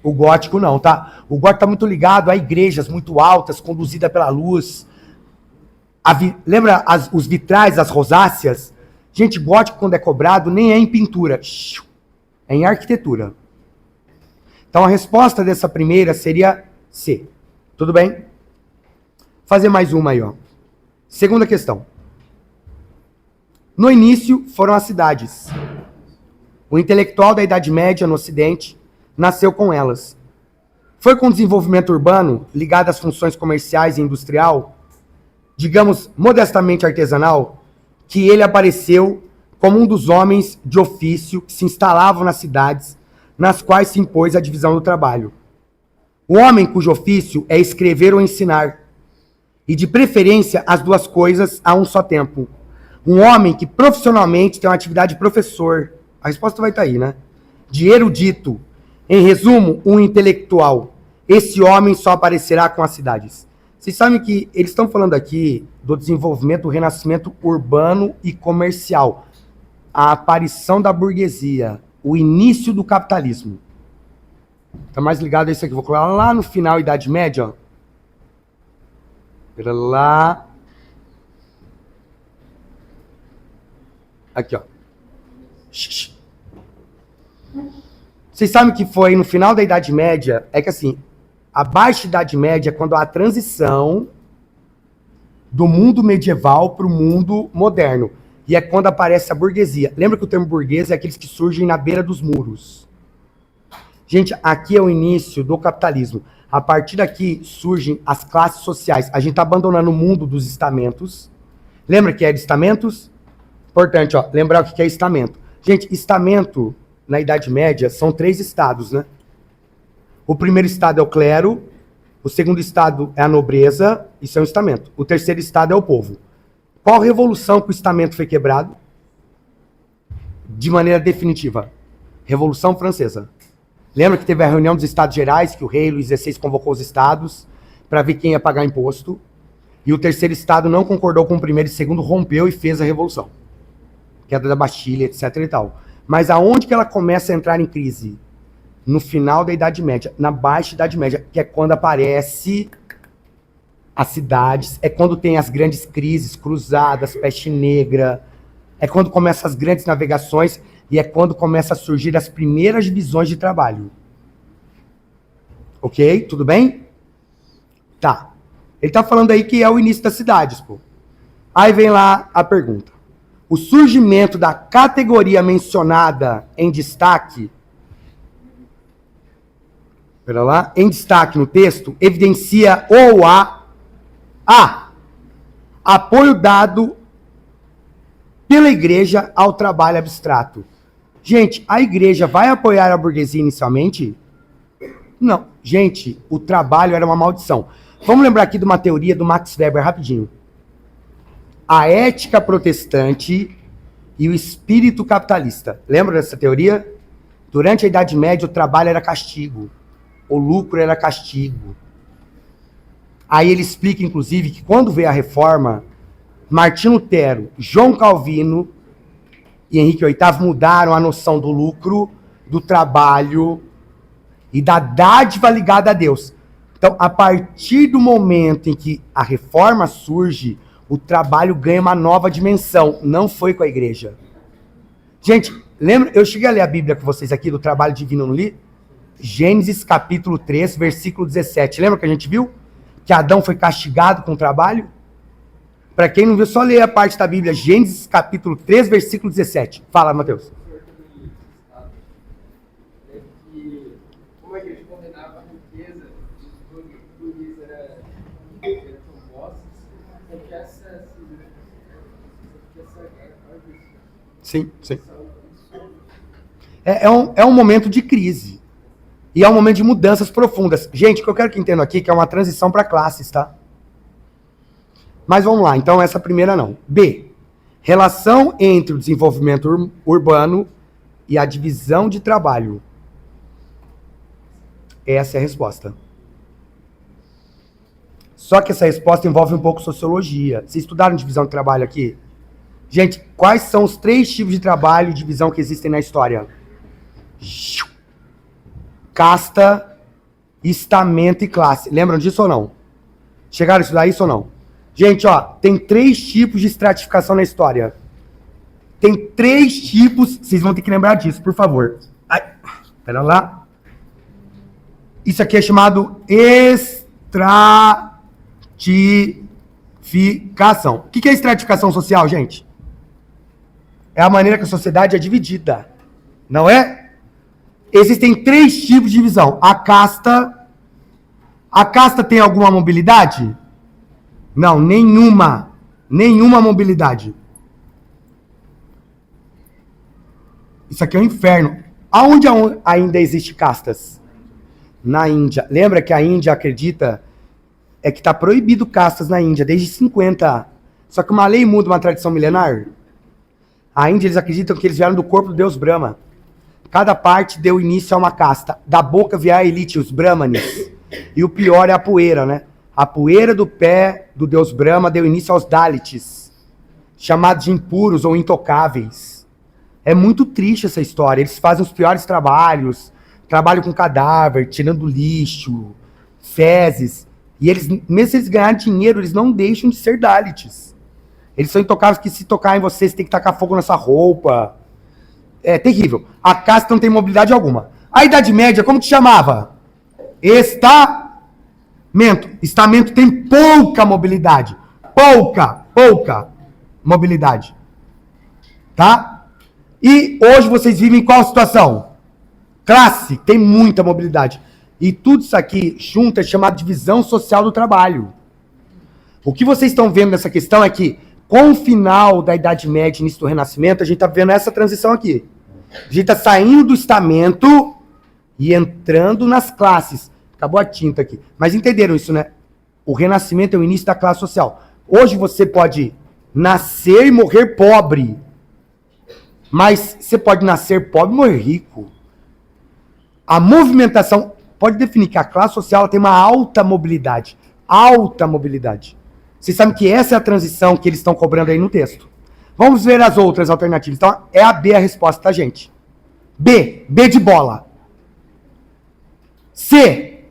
O gótico não, tá? O gótico tá muito ligado a igrejas muito altas, conduzida pela luz. Lembra os vitrais, as rosáceas? Gente, gótico quando é cobrado nem é em pintura, é em arquitetura. Então a resposta dessa primeira seria C. Tudo bem? Fazer mais uma aí, ó. Segunda questão. No início foram as cidades. O intelectual da Idade Média no Ocidente nasceu com elas. Foi com o desenvolvimento urbano, ligado às funções comerciais e industrial, digamos, modestamente artesanal, que ele apareceu como um dos homens de ofício que se instalavam nas cidades, nas quais se impôs a divisão do trabalho. O homem cujo ofício é escrever ou ensinar, e de preferência as duas coisas a um só tempo. Um homem que profissionalmente tem uma atividade de professor. A resposta vai estar aí, né? De erudito. Em resumo, um intelectual. Esse homem só aparecerá com as cidades. Vocês sabem que eles estão falando aqui do desenvolvimento, do renascimento urbano e comercial. A aparição da burguesia. O início do capitalismo. Está mais ligado a isso aqui. Vou colocar lá no final, Idade Média. Ó. Pera lá. Aqui, ó. Vocês sabem que foi no final da Idade Média, é que assim, a Baixa Idade Média é quando há a transição do mundo medieval para o mundo moderno. E é quando aparece a burguesia. Lembra que o termo burguês é aqueles que surgem na beira dos muros. Gente, aqui é o início do capitalismo. A partir daqui surgem as classes sociais. A gente está abandonando o mundo dos estamentos. Lembra que era estamentos? Importante, ó, lembrar o que é estamento. Gente, estamento, na Idade Média, são 3 estados, né? O primeiro estado é o clero, o segundo estado é a nobreza, isso é um estamento. O terceiro estado é o povo. Qual revolução que o estamento foi quebrado? De maneira definitiva. Revolução Francesa. Lembra que teve a reunião dos Estados Gerais, que o rei Luís XVI convocou os estados para ver quem ia pagar imposto. E o terceiro estado não concordou com o primeiro e o segundo, rompeu e fez a revolução. Queda da Bastilha, etc e tal. Mas aonde que ela começa a entrar em crise? No final da Idade Média, na Baixa Idade Média, que é quando aparece as cidades, é quando tem as grandes crises, cruzadas, peste negra, é quando começam as grandes navegações e é quando começa a surgir as primeiras divisões de trabalho. Ok? Tudo bem? Tá. Ele tá falando aí que é o início das cidades, pô. Aí vem lá a pergunta. O surgimento da categoria mencionada em destaque, pera lá, em destaque no texto, evidencia ou apoio dado pela igreja ao trabalho abstrato. Gente, a igreja vai apoiar a burguesia inicialmente? Não. Gente, o trabalho era uma maldição. Vamos lembrar aqui de uma teoria do Max Weber, rapidinho. A ética protestante e o espírito capitalista. Lembra dessa teoria? Durante a Idade Média, o trabalho era castigo. O lucro era castigo. Aí ele explica, inclusive, que quando veio a reforma, Martim Lutero, João Calvino e Henrique VIII mudaram a noção do lucro, do trabalho e da dádiva ligada a Deus. Então, a partir do momento em que a reforma surge, o trabalho ganha uma nova dimensão. Não foi com a igreja. Gente, lembra? Eu cheguei a ler a Bíblia com vocês aqui, do trabalho divino, não li? Gênesis capítulo 3, versículo 17. Lembra que a gente viu? Que Adão foi castigado com o trabalho? Para quem não viu, só ler a parte da Bíblia. Gênesis capítulo 3, versículo 17. Fala, Mateus. Sim, sim. É um momento de crise. E é um momento de mudanças profundas. Gente, o que eu quero que entendam aqui é que é uma transição para classes, tá? Mas vamos lá, então essa primeira não. B. Relação entre o desenvolvimento urbano e a divisão de trabalho. Essa é a resposta. Só que essa resposta envolve um pouco sociologia. Vocês estudaram divisão de trabalho aqui? Gente, quais são os 3 tipos de trabalho e divisão que existem na história? Casta, estamento e classe. Lembram disso ou não? Chegaram a estudar isso ou não? Gente, ó, tem 3 tipos de estratificação na história. Tem 3 tipos, vocês vão ter que lembrar disso, por favor. Ai, pera lá. Isso aqui é chamado estratificação. O que é estratificação social, gente? É a maneira que a sociedade é dividida, não é? Existem 3 tipos de divisão. A casta tem alguma mobilidade? Não, nenhuma. Nenhuma mobilidade. Isso aqui é um inferno. Aonde ainda existe castas? Na Índia. Lembra que a Índia acredita que está proibido castas na Índia desde 50. Só que uma lei muda uma tradição milenar. A Índia, eles acreditam que eles vieram do corpo do deus Brahma. Cada parte deu início a uma casta. Da boca vieram a elite, os Brahmanes. E o pior é a poeira, né? A poeira do pé do deus Brahma deu início aos Dalits, chamados de impuros ou intocáveis. É muito triste essa história. Eles fazem os piores trabalhos, trabalham com cadáver, tirando lixo, fezes. E eles, mesmo se eles ganharem dinheiro, eles não deixam de ser Dalits. Eles são intocáveis que se tocar em você, você tem que tacar fogo nessa roupa. É terrível. A casta não tem mobilidade alguma. A Idade Média, como que chamava? Estamento. Estamento tem pouca mobilidade. Pouca mobilidade. Tá? E hoje vocês vivem em qual situação? Classe, tem muita mobilidade. E tudo isso aqui junto é chamado de divisão social do trabalho. O que vocês estão vendo nessa questão é que, com o final da Idade Média e início do Renascimento, a gente está vendo essa transição aqui. A gente está saindo do estamento e entrando nas classes. Acabou a tinta aqui. Mas entenderam isso, né? O Renascimento é o início da classe social. Hoje você pode nascer e morrer pobre. Mas você pode nascer pobre e morrer rico. A movimentação pode definir que a classe social ela tem uma alta mobilidade. Alta mobilidade. Vocês sabem que essa é a transição que eles estão cobrando aí no texto. Vamos ver as outras alternativas. Então, é a B a resposta, tá, gente? B de bola. C,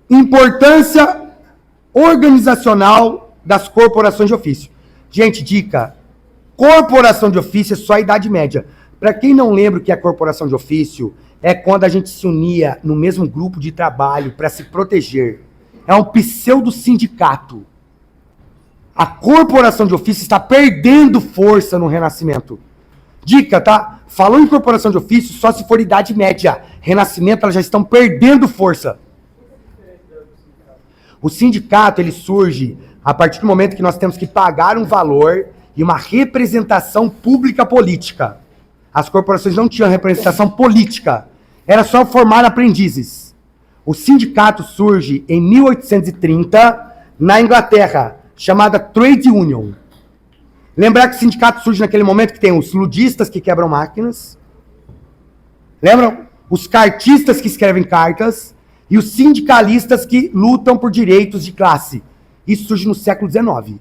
importância organizacional das corporações de ofício. Gente, dica, corporação de ofício é só a Idade Média. Para quem não lembra o que é corporação de ofício, é quando a gente se unia no mesmo grupo de trabalho para se proteger. É um pseudo-sindicato. A corporação de ofício está perdendo força no Renascimento. Dica, tá? Falou em corporação de ofício só se for Idade Média. Renascimento, elas já estão perdendo força. O sindicato, ele surge a partir do momento que nós temos que pagar um valor e uma representação pública política. As corporações não tinham representação política. Era só formar aprendizes. O sindicato surge em 1830 na Inglaterra, chamada Trade Union. Lembrar que o sindicato surge naquele momento que tem os ludistas que quebram máquinas, lembram? Os cartistas que escrevem cartas e os sindicalistas que lutam por direitos de classe. Isso surge no século XIX.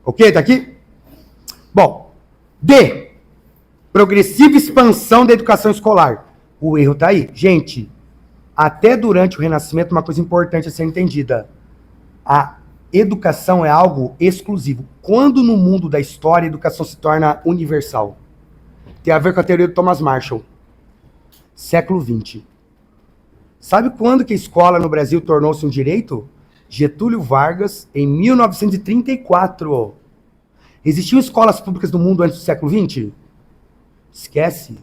Ok? Tá aqui? Bom, D. Progressiva expansão da educação escolar. O erro tá aí. Gente, até durante o Renascimento, uma coisa importante a ser entendida. A educação é algo exclusivo. Quando no mundo da história a educação se torna universal? Tem a ver com a teoria do Thomas Marshall. Século XX. Sabe quando que a escola no Brasil tornou-se um direito? Getúlio Vargas, em 1934. Existiam escolas públicas no mundo antes do século XX? Esquece.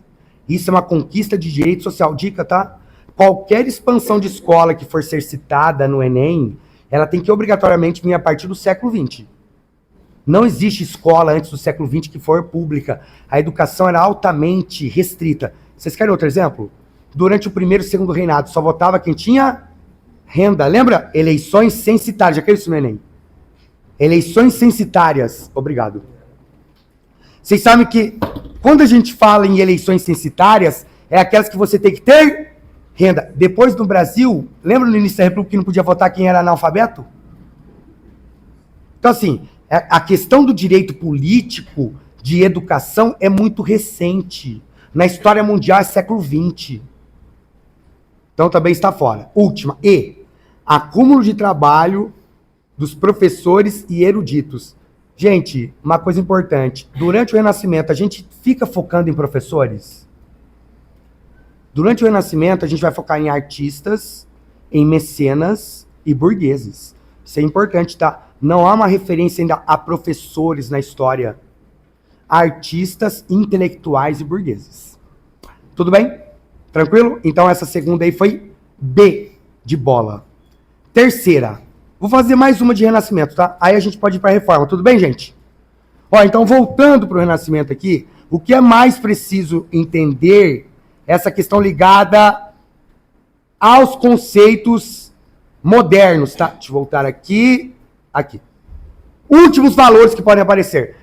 Isso é uma conquista de direito social. Dica, tá? Qualquer expansão de escola que for ser citada no Enem, ela tem que obrigatoriamente vir a partir do século XX. Não existe escola antes do século XX que for pública. A educação era altamente restrita. Vocês querem outro exemplo? Durante o primeiro e segundo reinado, só votava quem tinha renda. Lembra? Eleições censitárias. Já quer isso no Enem? Eleições censitárias. Obrigado. Vocês sabem que quando a gente fala em eleições censitárias, é aquelas que você tem que ter renda. Depois no Brasil, lembra no início da República que não podia votar quem era analfabeto? Então assim, a questão do direito político de educação é muito recente. Na história mundial é século XX. Então também está fora. Última, E. Acúmulo de trabalho dos professores e eruditos. Gente, uma coisa importante. Durante o Renascimento, a gente fica focando em professores? Durante o Renascimento, a gente vai focar em artistas, em mecenas e burgueses. Isso é importante, tá? Não há uma referência ainda a professores na história. Artistas, intelectuais e burgueses. Tudo bem? Tranquilo? Então essa segunda aí foi B de bola. Terceira. Vou fazer mais uma de Renascimento, tá? Aí a gente pode ir para a Reforma. Tudo bem, gente? Ó, então voltando para o Renascimento aqui, o que é mais preciso entender é essa questão ligada aos conceitos modernos, tá? Deixa eu voltar aqui. Aqui. Últimos valores que podem aparecer.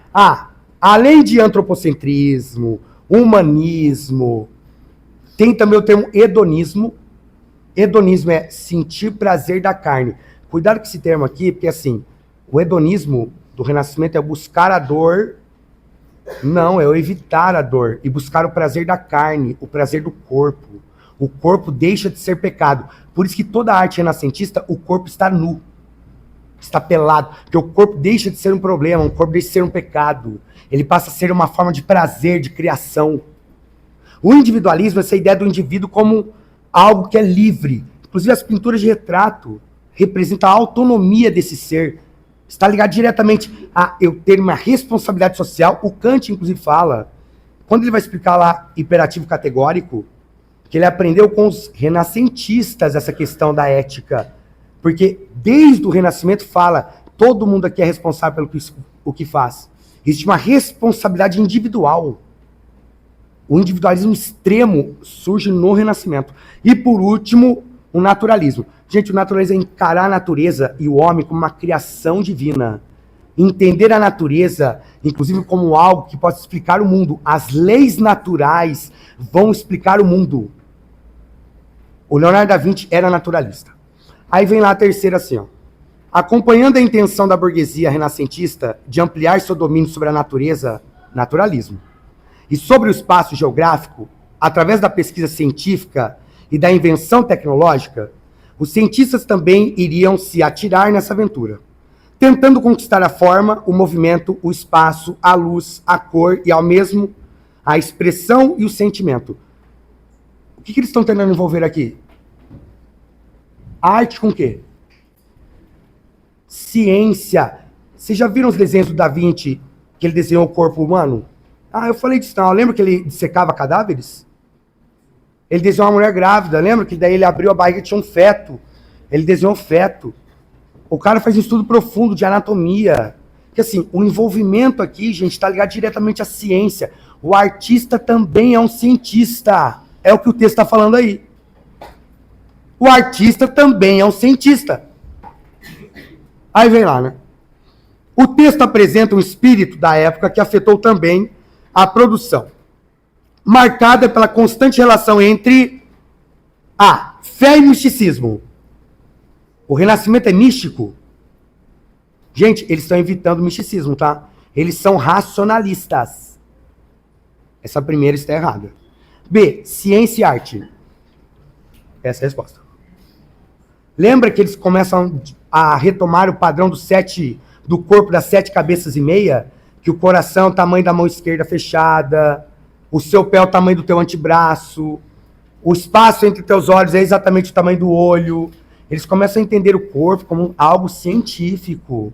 Além de antropocentrismo, humanismo, tem também o termo hedonismo. Hedonismo é sentir prazer da carne. Cuidado com esse termo aqui, porque assim, o hedonismo do Renascimento é buscar a dor. Não, é eu evitar a dor e buscar o prazer da carne, o prazer do corpo. O corpo deixa de ser pecado. Por isso que toda arte renascentista, o corpo está nu. Está pelado. Porque o corpo deixa de ser um problema, o corpo deixa de ser um pecado. Ele passa a ser uma forma de prazer, de criação. O individualismo é essa ideia do indivíduo como algo que é livre. Inclusive as pinturas de retrato representam a autonomia desse ser. Está ligado diretamente a eu ter uma responsabilidade social. O Kant, inclusive, fala, quando ele vai explicar lá imperativo categórico, que ele aprendeu com os renascentistas essa questão da ética. Porque desde o Renascimento fala, todo mundo aqui é responsável pelo o que faz. Existe uma responsabilidade individual. O individualismo extremo surge no Renascimento. E por último, o naturalismo. Gente, o naturalismo é encarar a natureza e o homem como uma criação divina. Entender a natureza, inclusive, como algo que pode explicar o mundo. As leis naturais vão explicar o mundo. O Leonardo da Vinci era naturalista. Aí vem lá a terceira assim, ó. Acompanhando a intenção da burguesia renascentista de ampliar seu domínio sobre a natureza, naturalismo. E sobre o espaço geográfico, através da pesquisa científica e da invenção tecnológica, Os cientistas também iriam se atirar nessa aventura, tentando conquistar a forma, o movimento, o espaço, a luz, a cor e ao mesmo a expressão e o sentimento. O que eles estão tentando envolver aqui? Arte com o quê? Ciência. Vocês já viram os desenhos do Da Vinci, que ele desenhou o corpo humano? Ah, eu falei disso não. Lembra que ele dissecava cadáveres? Ele desenhou uma mulher grávida, lembra? Que daí ele abriu a barriga e tinha um feto. Ele desenhou um feto. O cara faz um estudo profundo de anatomia. Porque assim, o envolvimento aqui, gente, está ligado diretamente à ciência. O artista também é um cientista. É o que o texto está falando aí. O artista também é um cientista. Aí vem lá, né? O texto apresenta um espírito da época que afetou também a produção, marcada pela constante relação entre a fé e misticismo. O Renascimento é místico? Gente, eles estão evitando o misticismo, tá? Eles são racionalistas. Essa primeira está errada. B, ciência e arte. Essa é a resposta. Lembra que eles começam a retomar o padrão do corpo das 7 cabeças e meia? Que o coração é o tamanho da mão esquerda fechada, o seu pé é o tamanho do teu antebraço, o espaço entre teus olhos é exatamente o tamanho do olho. Eles começam a entender o corpo como algo científico.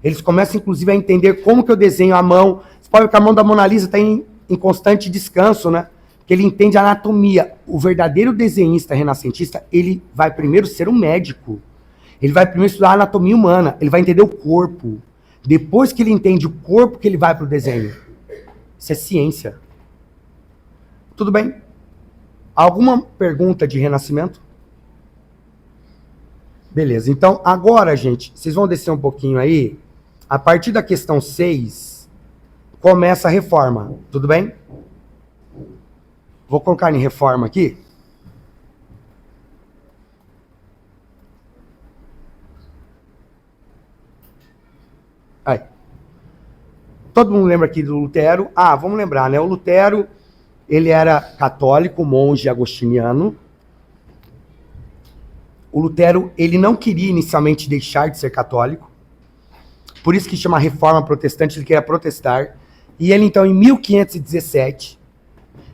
Eles começam, inclusive, a entender como que eu desenho a mão. Você pode ver que a mão da Mona Lisa está em constante descanso, né? Que ele entende a anatomia. O verdadeiro desenhista renascentista, ele vai primeiro ser um médico. Ele vai primeiro estudar a anatomia humana. Ele vai entender o corpo. Depois que ele entende o corpo, que ele vai para o desenho. Isso é ciência. Tudo bem? Alguma pergunta de renascimento? Beleza. Então, agora, gente, vocês vão descer um pouquinho aí. A partir da questão 6, começa a reforma. Tudo bem? Vou colocar em reforma aqui. Aí. Todo mundo lembra aqui do Lutero? Ah, vamos lembrar, né? O Lutero, ele era católico, monge agostiniano. O Lutero, ele não queria inicialmente deixar de ser católico. Por isso que chama Reforma Protestante, ele queria protestar. E ele, então, em 1517,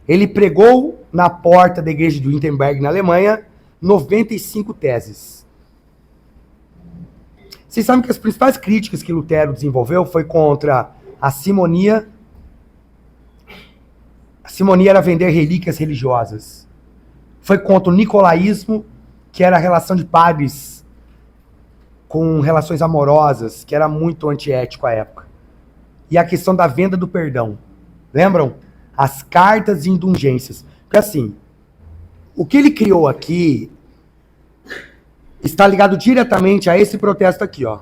ele pregou na porta da igreja de Wittenberg, na Alemanha, 95 teses. Vocês sabem que as principais críticas que Lutero desenvolveu foi contra a simonia. A simonia era vender relíquias religiosas. Foi contra o nicolaísmo, que era a relação de padres com relações amorosas, que era muito antiético à época. E a questão da venda do perdão. Lembram? As cartas de indulgências. Porque assim, o que ele criou aqui está ligado diretamente a esse protesto aqui, ó.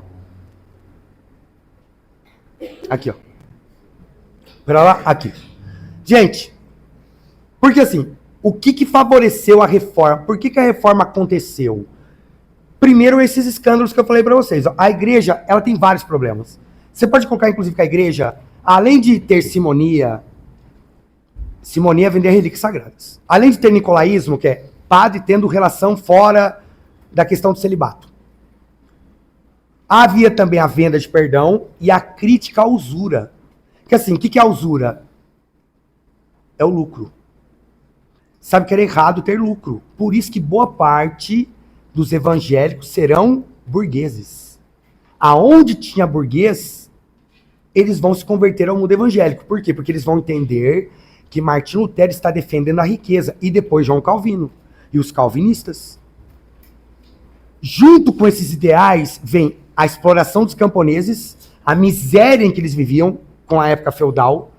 Aqui, ó. Pra lá, aqui. Gente, porque assim, o que favoreceu a reforma? Por que a reforma aconteceu? Primeiro, esses escândalos que eu falei para vocês. A igreja, ela tem vários problemas. Você pode colocar, inclusive, que a igreja, além de ter simonia é vender relíquias sagradas. Além de ter nicolaísmo, que é padre tendo relação fora da questão do celibato. Havia também a venda de perdão e a crítica à usura. Que assim, o que é a usura? É o lucro. Sabe que era errado ter lucro. Por isso que boa parte dos evangélicos serão burgueses. Aonde tinha burguês, eles vão se converter ao mundo evangélico. Por quê? Porque eles vão entender que Martim Lutero está defendendo a riqueza. E depois João Calvino. E os calvinistas. Junto com esses ideais, vem a exploração dos camponeses, a miséria em que eles viviam com a época feudal.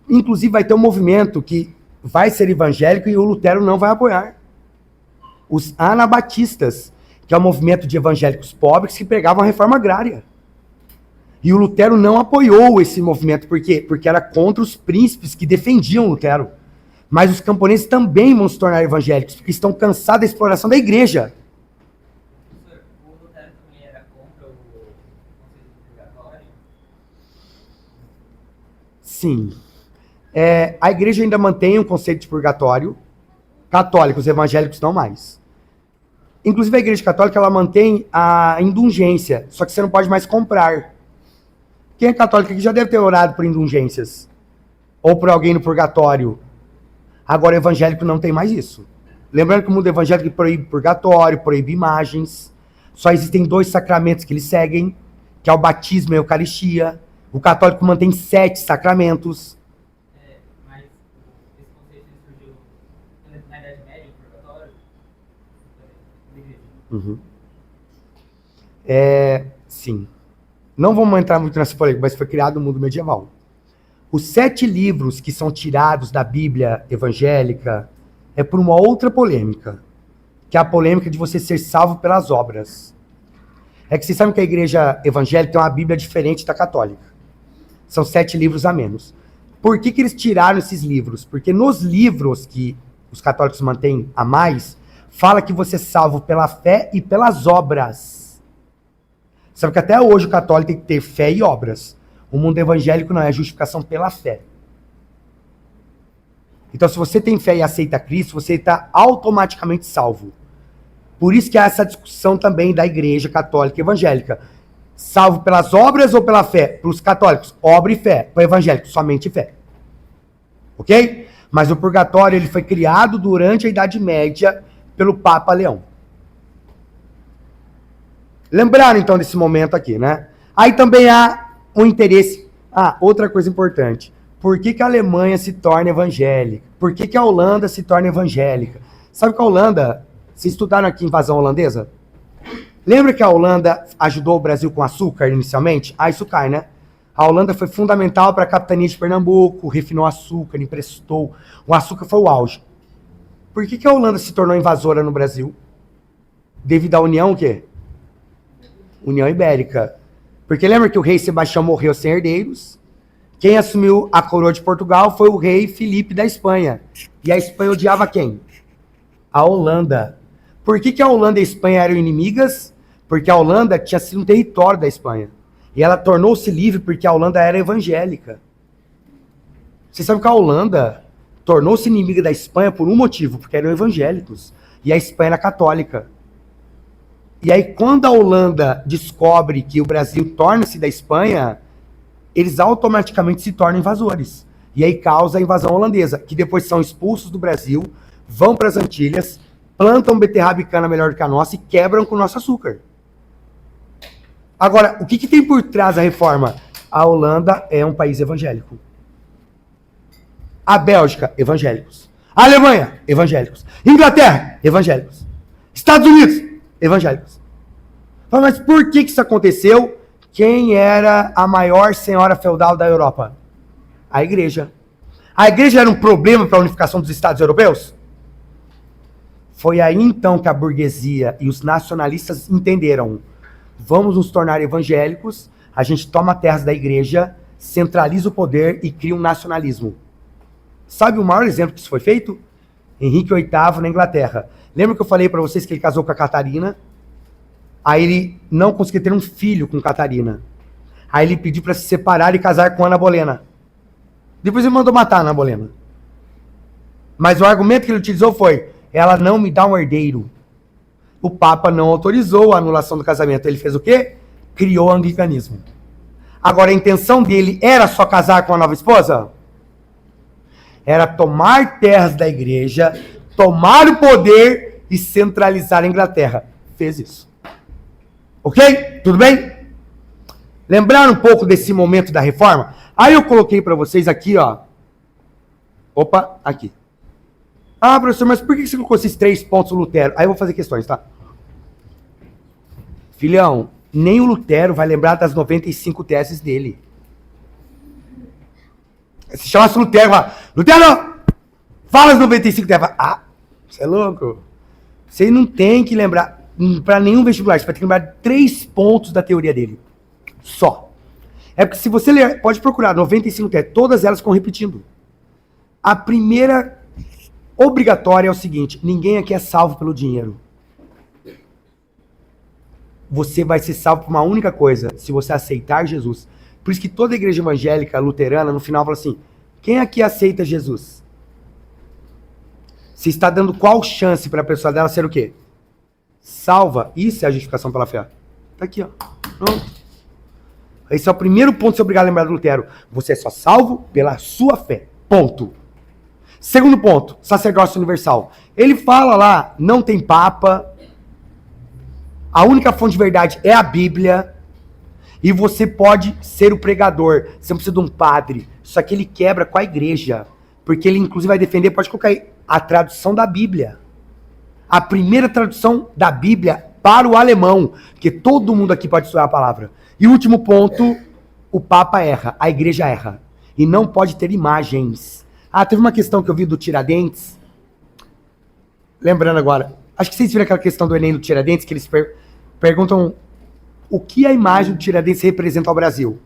Inclusive vai ter um movimento que vai ser evangélico e o Lutero não vai apoiar. Os anabatistas, que é o movimento de evangélicos pobres que pregavam a reforma agrária. E o Lutero não apoiou esse movimento. Por quê? Porque era contra os príncipes que defendiam Lutero. Mas os camponeses também vão se tornar evangélicos, porque estão cansados da exploração da igreja. O Lutero também era contra o conceito de purgatório? Sim. A igreja ainda mantém um conceito de purgatório. Católicos, evangélicos não mais. Inclusive a Igreja Católica, ela mantém a indulgência, só que você não pode mais comprar. Quem é católico aqui já deve ter orado por indulgências. Ou por alguém no purgatório. Agora o evangélico não tem mais isso. Lembrando que o mundo evangélico proíbe purgatório, proíbe imagens. Só existem 2 sacramentos que eles seguem, que é o batismo e a Eucaristia. O católico mantém 7 sacramentos. Mas esse conceito surgiu na Idade Média, o purgatório, da igreja. Uhum. Sim. Não vamos entrar muito nessa polêmica, mas foi criado no mundo medieval. Os 7 livros que são tirados da Bíblia evangélica é por uma outra polêmica, que é a polêmica de você ser salvo pelas obras. É que vocês sabem que a igreja evangélica tem uma Bíblia diferente da católica. São 7 livros a menos. Por que eles tiraram esses livros? Porque nos livros que os católicos mantêm a mais, fala que você é salvo pela fé e pelas obras. Sabe que até hoje o católico tem que ter fé e obras. O mundo evangélico não é justificação pela fé. Então, se você tem fé e aceita Cristo, você está automaticamente salvo. Por isso que há essa discussão também da igreja católica e evangélica. Salvo pelas obras ou pela fé? Para os católicos, obra e fé. Para o evangélico, somente fé. Ok? Mas o purgatório ele foi criado durante a Idade Média pelo Papa Leão. Lembraram então desse momento aqui, né? Aí também há um interesse. Outra coisa importante. Por que a Alemanha se torna evangélica? Por que a Holanda se torna evangélica? Sabe que a Holanda, vocês estudaram aqui invasão holandesa? Lembra que a Holanda ajudou o Brasil com açúcar inicialmente? Isso cai, né? A Holanda foi fundamental para a capitania de Pernambuco, refinou açúcar, emprestou. O açúcar foi o auge. Por que a Holanda se tornou invasora no Brasil? Devido à união o quê? União Ibérica. Porque lembra que o rei Sebastião morreu sem herdeiros? Quem assumiu a coroa de Portugal foi o rei Filipe da Espanha. E a Espanha odiava quem? A Holanda. Por que a Holanda e a Espanha eram inimigas? Porque a Holanda tinha sido um território da Espanha. E ela tornou-se livre porque a Holanda era evangélica. Vocês sabem que a Holanda tornou-se inimiga da Espanha por um motivo, porque eram evangélicos. E a Espanha era católica. E aí, quando a Holanda descobre que o Brasil torna-se da Espanha, eles automaticamente se tornam invasores. E aí causa a invasão holandesa, que depois são expulsos do Brasil, vão para as Antilhas, plantam beterraba e cana melhor do que a nossa e quebram com o nosso açúcar. Agora, o que tem por trás da reforma? A Holanda é um país evangélico. A Bélgica, evangélicos. A Alemanha, evangélicos. Inglaterra, evangélicos. Estados Unidos, evangélicos. Mas por que isso aconteceu? Quem era a maior senhora feudal da Europa? A igreja. A igreja era um problema para a unificação dos Estados europeus? Foi aí então que a burguesia e os nacionalistas entenderam: vamos nos tornar evangélicos, a gente toma terras da igreja, centraliza o poder e cria um nacionalismo. Sabe o maior exemplo que isso foi feito? Henrique VIII na Inglaterra. Lembra que eu falei para vocês que ele casou com a Catarina? Aí ele não conseguiu ter um filho com Catarina. Aí ele pediu para se separar e casar com Ana Bolena. Depois ele mandou matar a Ana Bolena. Mas o argumento que ele utilizou foi: ela não me dá um herdeiro. O Papa não autorizou a anulação do casamento. Ele fez o quê? Criou o anglicanismo. Agora, a intenção dele era só casar com a nova esposa? Era tomar terras da igreja, tomar o poder e centralizar a Inglaterra. Fez isso. Ok? Tudo bem? Lembraram um pouco desse momento da reforma? Aí eu coloquei para vocês aqui, ó. Opa, aqui. Professor, mas por que você colocou esses 3 pontos Lutero? Aí eu vou fazer questões, tá? Filhão, nem o Lutero vai lembrar das 95 teses dele. Se chamasse Lutero, fala: Lutero, fala as 95 teses. Você é louco? Você não tem que lembrar para nenhum vestibular, você vai ter que lembrar 3 pontos da teoria dele. Só. É porque se você ler, pode procurar 95 teses, todas elas ficam repetindo. A primeira obrigatória é o seguinte: ninguém aqui é salvo pelo dinheiro. Você vai ser salvo por uma única coisa: se você aceitar Jesus. Por isso que toda igreja evangélica luterana, no final, fala assim: quem aqui aceita Jesus? Você está dando qual chance para a pessoa dela ser o quê? salva. Isso é a justificação pela fé. Tá aqui, ó. Pronto. Esse é o primeiro ponto que você é obrigado a lembrar do Lutero. Você é só salvo pela sua fé. Ponto. Segundo ponto, sacerdócio universal. Ele fala lá, não tem papa. A única fonte de verdade é a Bíblia. E você pode ser o pregador. Você não precisa de um padre. Só que ele quebra com a igreja. Porque ele, inclusive, vai defender, pode colocar aí, a tradução da Bíblia. A primeira tradução da Bíblia para o alemão. Porque todo mundo aqui pode estudar a palavra. E o último ponto, o Papa erra. A igreja erra. E não pode ter imagens. Ah, teve uma questão que eu vi do Tiradentes. Lembrando agora. Acho que vocês viram aquela questão do Enem do Tiradentes, que eles perguntam o que a imagem do Tiradentes representa ao Brasil.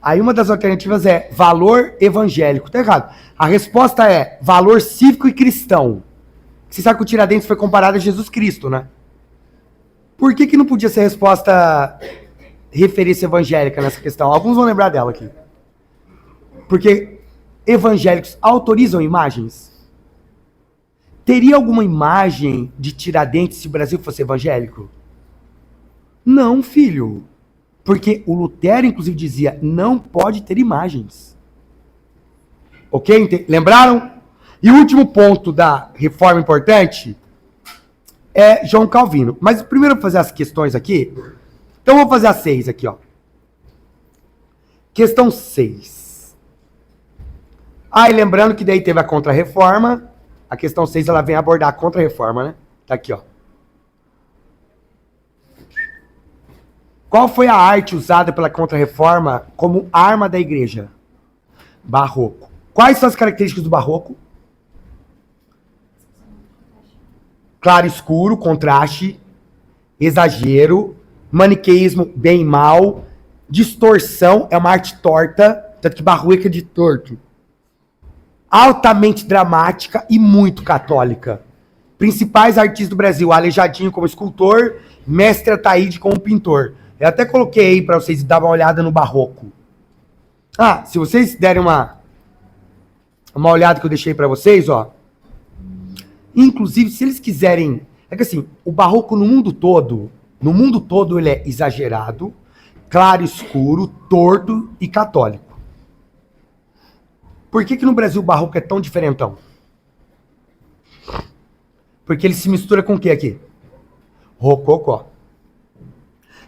Aí uma das alternativas é valor evangélico. Tá errado. A resposta é valor cívico e cristão. Você sabe que o Tiradentes foi comparado a Jesus Cristo, né? Por que não podia ser resposta referência evangélica nessa questão? Alguns vão lembrar dela aqui. Porque evangélicos autorizam imagens? Teria alguma imagem de Tiradentes se o Brasil fosse evangélico? Não, filho. Porque o Lutero, inclusive, dizia, não pode ter imagens. Ok? Lembraram? E o último ponto da reforma importante é João Calvino. Mas primeiro eu vou fazer as questões aqui. Então eu vou fazer as 6 aqui, ó. Questão 6. E lembrando que daí teve a contra-reforma. A questão 6, ela vem abordar a contra-reforma, né? Tá aqui, ó. Qual foi a arte usada pela Contra-Reforma como arma da igreja? Barroco. Quais são as características do barroco? Claro e escuro, contraste, exagero, maniqueísmo, bem e mal, distorção, é uma arte torta, tanto que barroco é de torto. Altamente dramática e muito católica. Principais artistas do Brasil, Aleijadinho como escultor, Mestre Ataíde como pintor. Eu até coloquei aí para vocês darem uma olhada no barroco. Se vocês derem uma olhada que eu deixei para vocês, ó. Inclusive, se eles quiserem... É que assim, o barroco no mundo todo ele é exagerado, claro, escuro, torto e católico. Por que no Brasil o barroco é tão diferentão? Porque ele se mistura com o que aqui? Rococó.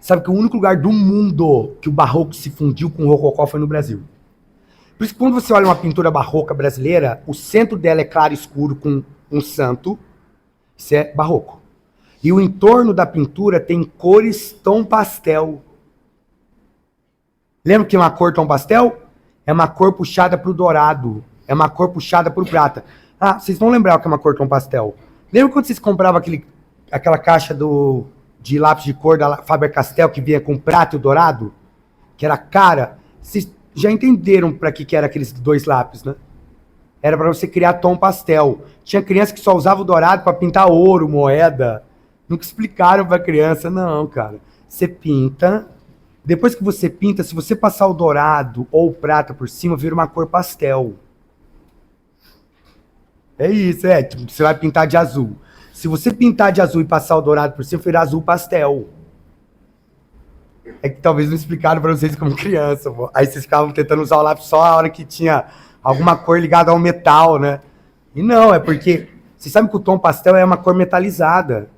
Sabe que o único lugar do mundo que o barroco se fundiu com o rococó foi no Brasil. Por isso que quando você olha uma pintura barroca brasileira, o centro dela é claro escuro com um santo. Isso é barroco. E o entorno da pintura tem cores tom pastel. Lembra que é uma cor tom pastel? É uma cor puxada para o dourado. É uma cor puxada para o prata. Vocês vão lembrar o que é uma cor tom pastel. Lembra quando vocês compravam aquela caixa de lápis de cor da Faber-Castell que vinha com prata e dourado? Que era cara. Vocês já entenderam para que era aqueles 2 lápis, né? Era para você criar tom pastel. Tinha criança que só usava o dourado para pintar ouro, moeda. Nunca explicaram para criança. Não, cara. Você pinta. Depois que você pinta, se você passar o dourado ou o prata por cima, vira uma cor pastel. É isso, tipo, você vai pintar de azul. Se você pintar de azul e passar o dourado por cima, vira azul pastel. É que talvez não explicaram pra vocês como criança, pô. Aí vocês ficavam tentando usar o lápis só a hora que tinha alguma cor ligada ao metal, né? E não, é porque... Vocês sabem que o tom pastel é uma cor metalizada.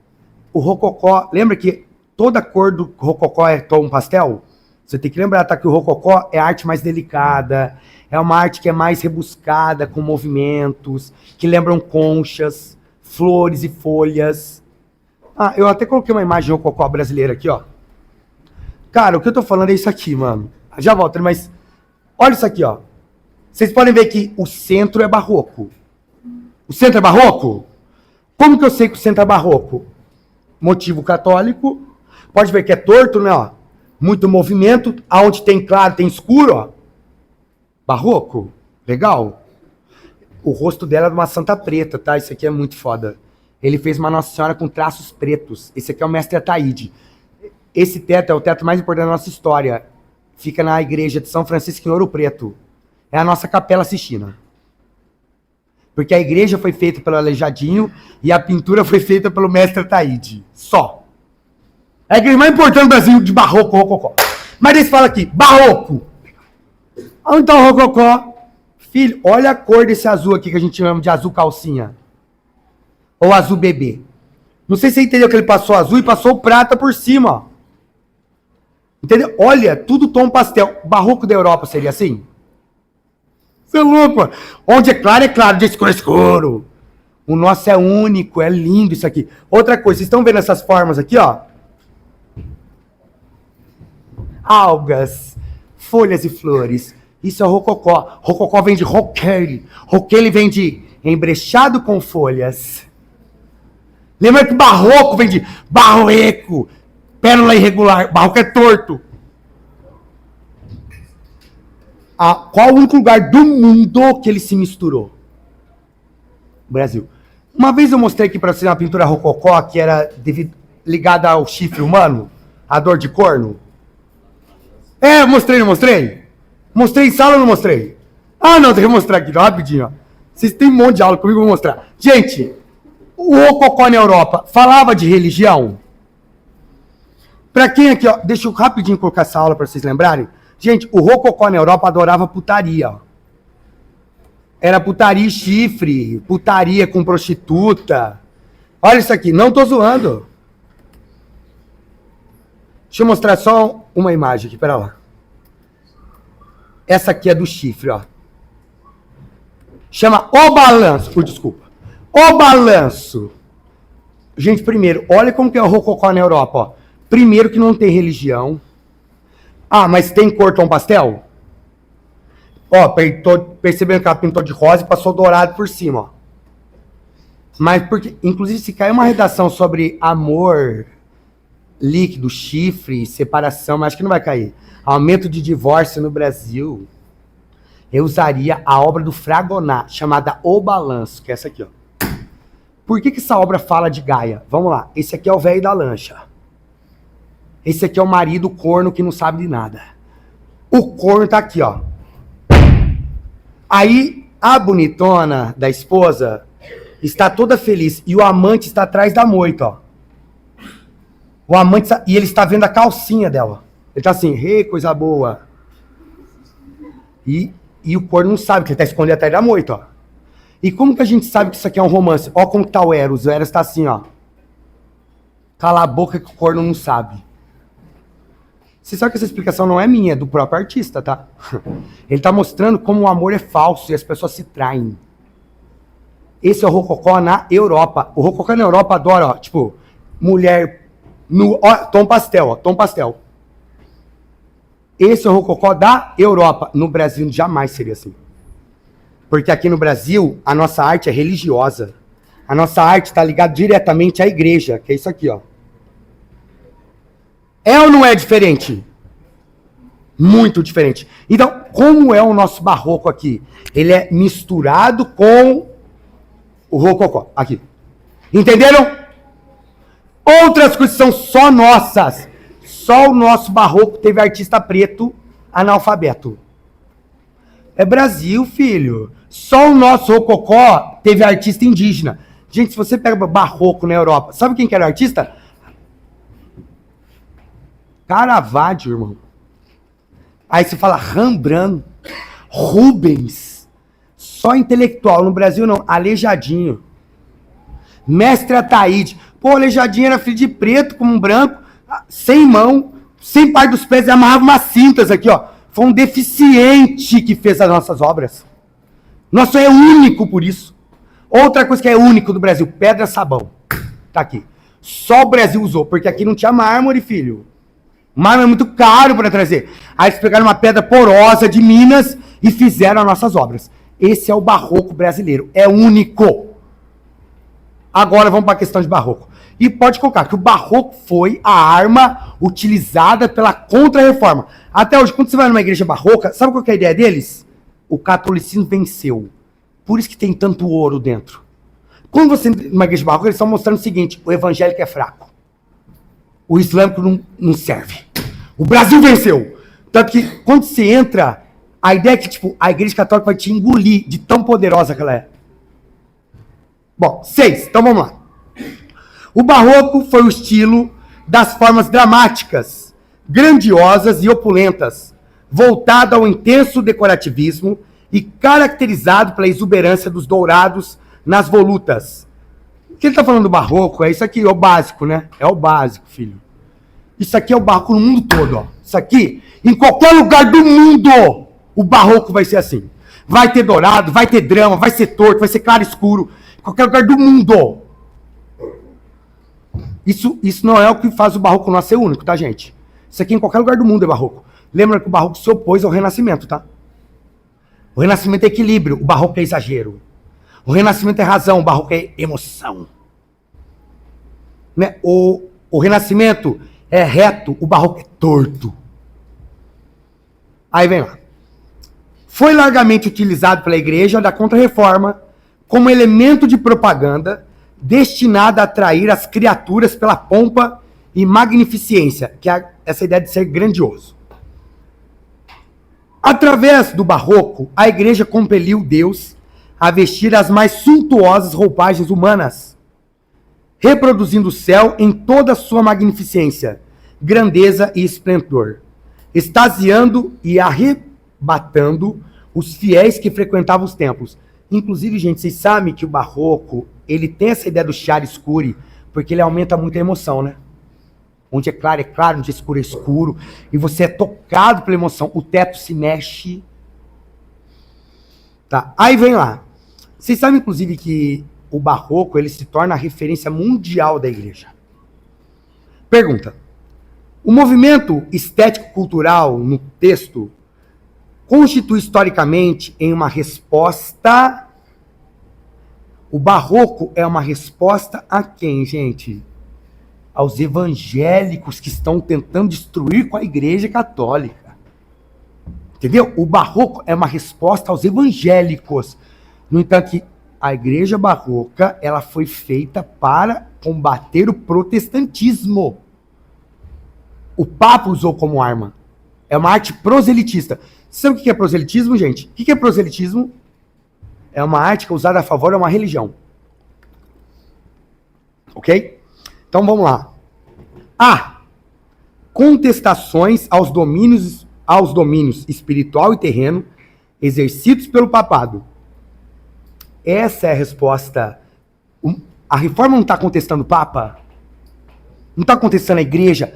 O rococó... Lembra que toda cor do rococó é tom pastel? Você tem que lembrar, tá? Que o rococó é a arte mais delicada. É uma arte que é mais rebuscada, com movimentos, que lembram conchas, flores e folhas. Eu até coloquei uma imagem de rococó brasileira aqui, ó. Cara, o que eu tô falando é isso aqui, mano. Já volto, mas olha isso aqui, ó. Vocês podem ver que o centro é barroco. O centro é barroco? Como que eu sei que o centro é barroco? Motivo católico. Pode ver que é torto, né, ó. Muito movimento. Aonde tem claro, tem escuro, ó. Barroco. Legal. O rosto dela é de uma santa preta, tá? Isso aqui é muito foda. Ele fez uma Nossa Senhora com traços pretos. Esse aqui é o Mestre Ataíde. Esse teto é o teto mais importante da nossa história. Fica na igreja de São Francisco em Ouro Preto. É a nossa Capela Sistina. Porque a igreja foi feita pelo Aleijadinho e a pintura foi feita pelo mestre Ataíde. Só. É a igreja mais importante do Brasil de barroco, rococó. Mas eles falam aqui, barroco. Onde tá o rococó? Filho, olha a cor desse azul aqui que a gente chama de azul calcinha. Ou azul bebê. Não sei se você entendeu que ele passou azul e passou prata por cima, ó. Entendeu? Olha, tudo tom pastel. Barroco da Europa seria assim? Você é louco. Onde é claro, de escuro é escuro. O nosso é único, é lindo isso aqui. Outra coisa, vocês estão vendo essas formas aqui, ó? Algas, folhas e flores. Isso é o rococó. Rococó vem de roquele. Roquele vem de embrechado com folhas. Lembra que barroco vem de barroeco. Pérola irregular. Barroco é torto. Qual o único lugar do mundo que ele se misturou? Brasil. Uma vez eu mostrei aqui pra vocês uma pintura rococó que era ligada ao chifre humano. A dor de corno. É, mostrei, não mostrei? Mostrei em sala ou não mostrei? Ah, não, deixa eu mostrar aqui, rapidinho, ó. Vocês têm um monte de aula comigo, eu vou mostrar. Gente, o rococó na Europa falava de religião? Pra quem aqui, ó, deixa eu rapidinho colocar essa aula pra vocês lembrarem. Gente, o rococó na Europa adorava putaria, ó. Era putaria e chifre, putaria com prostituta. Olha isso aqui, não tô zoando. Deixa eu mostrar só uma imagem aqui, pera lá. Essa aqui é do chifre, ó. Chama O Balanço. Desculpa. O Balanço. Gente, primeiro, olha como que é o rococó na Europa, ó. Primeiro que não tem religião. Ah, mas tem cor tom pastel? Ó, percebendo que ela pintou de rosa e passou dourado por cima, ó. Mas porque, inclusive, se cair uma redação sobre amor líquido, chifre, separação, mas acho que não vai cair. Aumento de divórcio no Brasil. Eu usaria a obra do Fragonard, chamada O Balanço, que é essa aqui, ó. Por que essa obra fala de Gaia? Vamos lá. Esse aqui é o velho da lancha. Esse aqui é o marido corno que não sabe de nada. O corno tá aqui, ó. Aí, a bonitona da esposa está toda feliz. E o amante está atrás da moita, ó. O amante e ele está vendo a calcinha dela. Ele está assim, coisa boa. E o corno não sabe que ele está escondido atrás da moita, ó. E como que a gente sabe que isso aqui é um romance? Ó como que tá o Eros. O Eros está assim, ó. Cala a boca que o corno não sabe. Você sabe que essa explicação não é minha, é do próprio artista, tá? Ele está mostrando como o amor é falso e as pessoas se traem. Esse é o rococó na Europa. O rococó na Europa adora, ó, tipo, mulher no ó, tom pastel, ó, tom pastel. Esse é o rococó da Europa. No Brasil jamais seria assim. Porque aqui no Brasil, a nossa arte é religiosa. A nossa arte está ligada diretamente à igreja, que é isso aqui, ó. É ou não é diferente? Muito diferente. Então, como é o nosso barroco aqui? Ele é misturado com o rococó. Aqui. Entenderam? Outras coisas são só nossas. Só o nosso barroco teve artista preto analfabeto. É Brasil, filho. Só o nosso rococó teve artista indígena. Gente, se você pega barroco na Europa, sabe quem que era o artista? Caravaggio, irmão. Aí você fala Rembrandt, Rubens. Só intelectual. No Brasil, não. Aleijadinho. Mestre Ataíde. Pô, Aleijadinho era filho de preto com um branco, sem mão, sem parte dos pés, e amarrava umas cintas aqui, ó. Foi um deficiente que fez as nossas obras. Nosso é único por isso. Outra coisa que é único do Brasil, pedra-sabão. Tá aqui. Só o Brasil usou, porque aqui não tinha mármore, filho. Mármore é muito caro para trazer. Aí eles pegaram uma pedra porosa de Minas e fizeram as nossas obras. Esse é o barroco brasileiro. É único. Agora vamos para a questão de barroco. E pode colocar que o barroco foi a arma utilizada pela contra-reforma. Até hoje, quando você vai numa igreja barroca, sabe qual que é a ideia deles? O catolicismo venceu. Por isso que tem tanto ouro dentro. Quando você entra numa igreja barroca, eles estão mostrando o seguinte: o evangélico é fraco. O islâmico não serve. O Brasil venceu. Tanto que quando você entra, a ideia é que tipo, a igreja católica vai te engolir de tão poderosa que ela é. Bom, 6. Então vamos lá. O barroco foi o estilo das formas dramáticas, grandiosas e opulentas, voltado ao intenso decorativismo e caracterizado pela exuberância dos dourados nas volutas. O que ele está falando do barroco? É isso aqui, é o básico, né? É o básico, filho. Isso aqui é o barroco no mundo todo, ó. Isso aqui, em qualquer lugar do mundo, o barroco vai ser assim. Vai ter dourado, vai ter drama, vai ser torto, vai ser claro escuro. Em qualquer lugar do mundo. Isso não é o que faz o barroco não ser único, tá, gente? Isso aqui em qualquer lugar do mundo é barroco. Lembra que o barroco se opôs ao Renascimento, tá? O Renascimento é equilíbrio, o barroco é exagero. O Renascimento é razão, o barroco é emoção. Né? O Renascimento é reto, o barroco é torto. Aí vem lá. Foi largamente utilizado pela Igreja da Contra-Reforma como elemento de propaganda destinado a atrair as criaturas pela pompa e magnificência, que é essa ideia de ser grandioso. Através do barroco, a Igreja compeliu Deus a vestir as mais suntuosas roupagens humanas, reproduzindo o céu em toda a sua magnificência, grandeza e esplendor, extasiando e arrebatando os fiéis que frequentavam os templos. Inclusive, gente, vocês sabem que o barroco, ele tem essa ideia do chiaroscuro, porque ele aumenta muito a emoção, né? Onde é claro, onde é escuro, e você é tocado pela emoção, o teto se mexe. Tá, aí vem lá. Vocês sabem, inclusive, que o barroco, ele se torna a referência mundial da Igreja. Pergunta. O movimento estético-cultural no texto constitui historicamente em uma resposta... O barroco é uma resposta a quem, gente? Aos evangélicos que estão tentando destruir com a Igreja Católica. Entendeu? O barroco é uma resposta aos evangélicos. No entanto, a Igreja Barroca, ela foi feita para combater o protestantismo. O Papa usou como arma. É uma arte proselitista. Sabe o que é proselitismo, gente? O que é proselitismo? É uma arte que é usada a favor de uma religião. Ok? Então vamos lá. A. Contestações aos domínios espiritual e terreno exercidos pelo papado. Essa é a resposta. A reforma não está contestando o Papa? Não está contestando a igreja?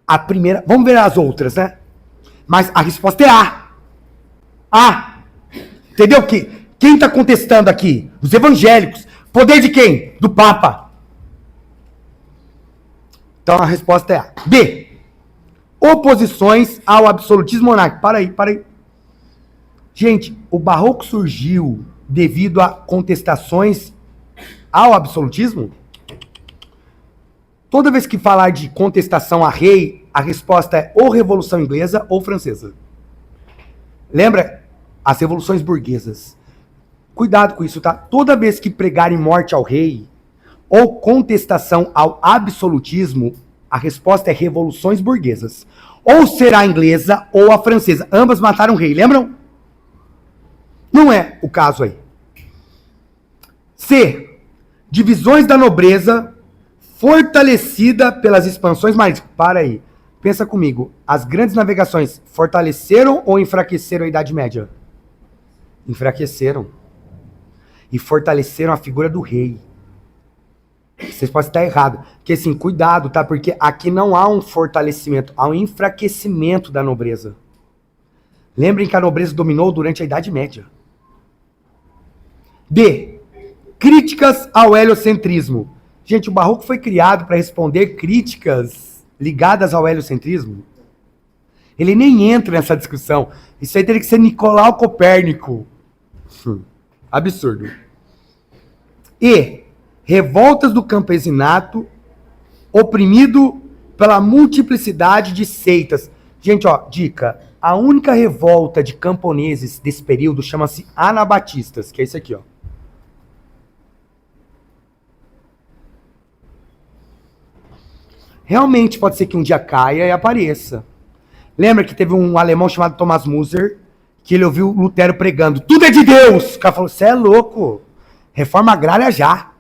A primeira. Vamos ver as outras, né? Mas a resposta é A. A. Entendeu? Quem está contestando aqui? Os evangélicos. Poder de quem? Do Papa. Então a resposta é A. B. Oposições ao absolutismo monárquico. Para aí. Gente, o barroco surgiu devido a contestações ao absolutismo? Toda vez que falar de contestação a rei, a resposta é ou Revolução Inglesa ou Francesa. Lembra? As revoluções burguesas. Cuidado com isso, tá? Toda vez que pregarem morte ao rei ou contestação ao absolutismo, a resposta é revoluções burguesas. Ou será a inglesa ou a francesa. Ambas mataram o rei, lembram? Não é o caso aí. C. Divisões da nobreza fortalecida pelas expansões marítimas. Para aí. Pensa comigo. As grandes navegações fortaleceram ou enfraqueceram a Idade Média? Enfraqueceram. E fortaleceram a figura do rei. Vocês podem estar errados. Porque assim, cuidado, tá? Porque aqui não há um fortalecimento, há um enfraquecimento da nobreza. Lembrem que a nobreza dominou durante a Idade Média. D. Críticas ao heliocentrismo. Gente, o barroco foi criado para responder críticas ligadas ao heliocentrismo. Ele nem entra nessa discussão. Isso aí teria que ser Nicolau Copérnico. Absurdo. E. Revoltas do campesinato oprimido pela multiplicidade de seitas. Gente, ó, dica. A única revolta de camponeses desse período chama-se anabatistas, que é isso aqui, ó. Realmente pode ser que um dia caia e apareça. Lembra que teve um alemão chamado Thomas Müller, que ele ouviu Lutero pregando, tudo é de Deus! O cara falou, você é louco, reforma agrária já.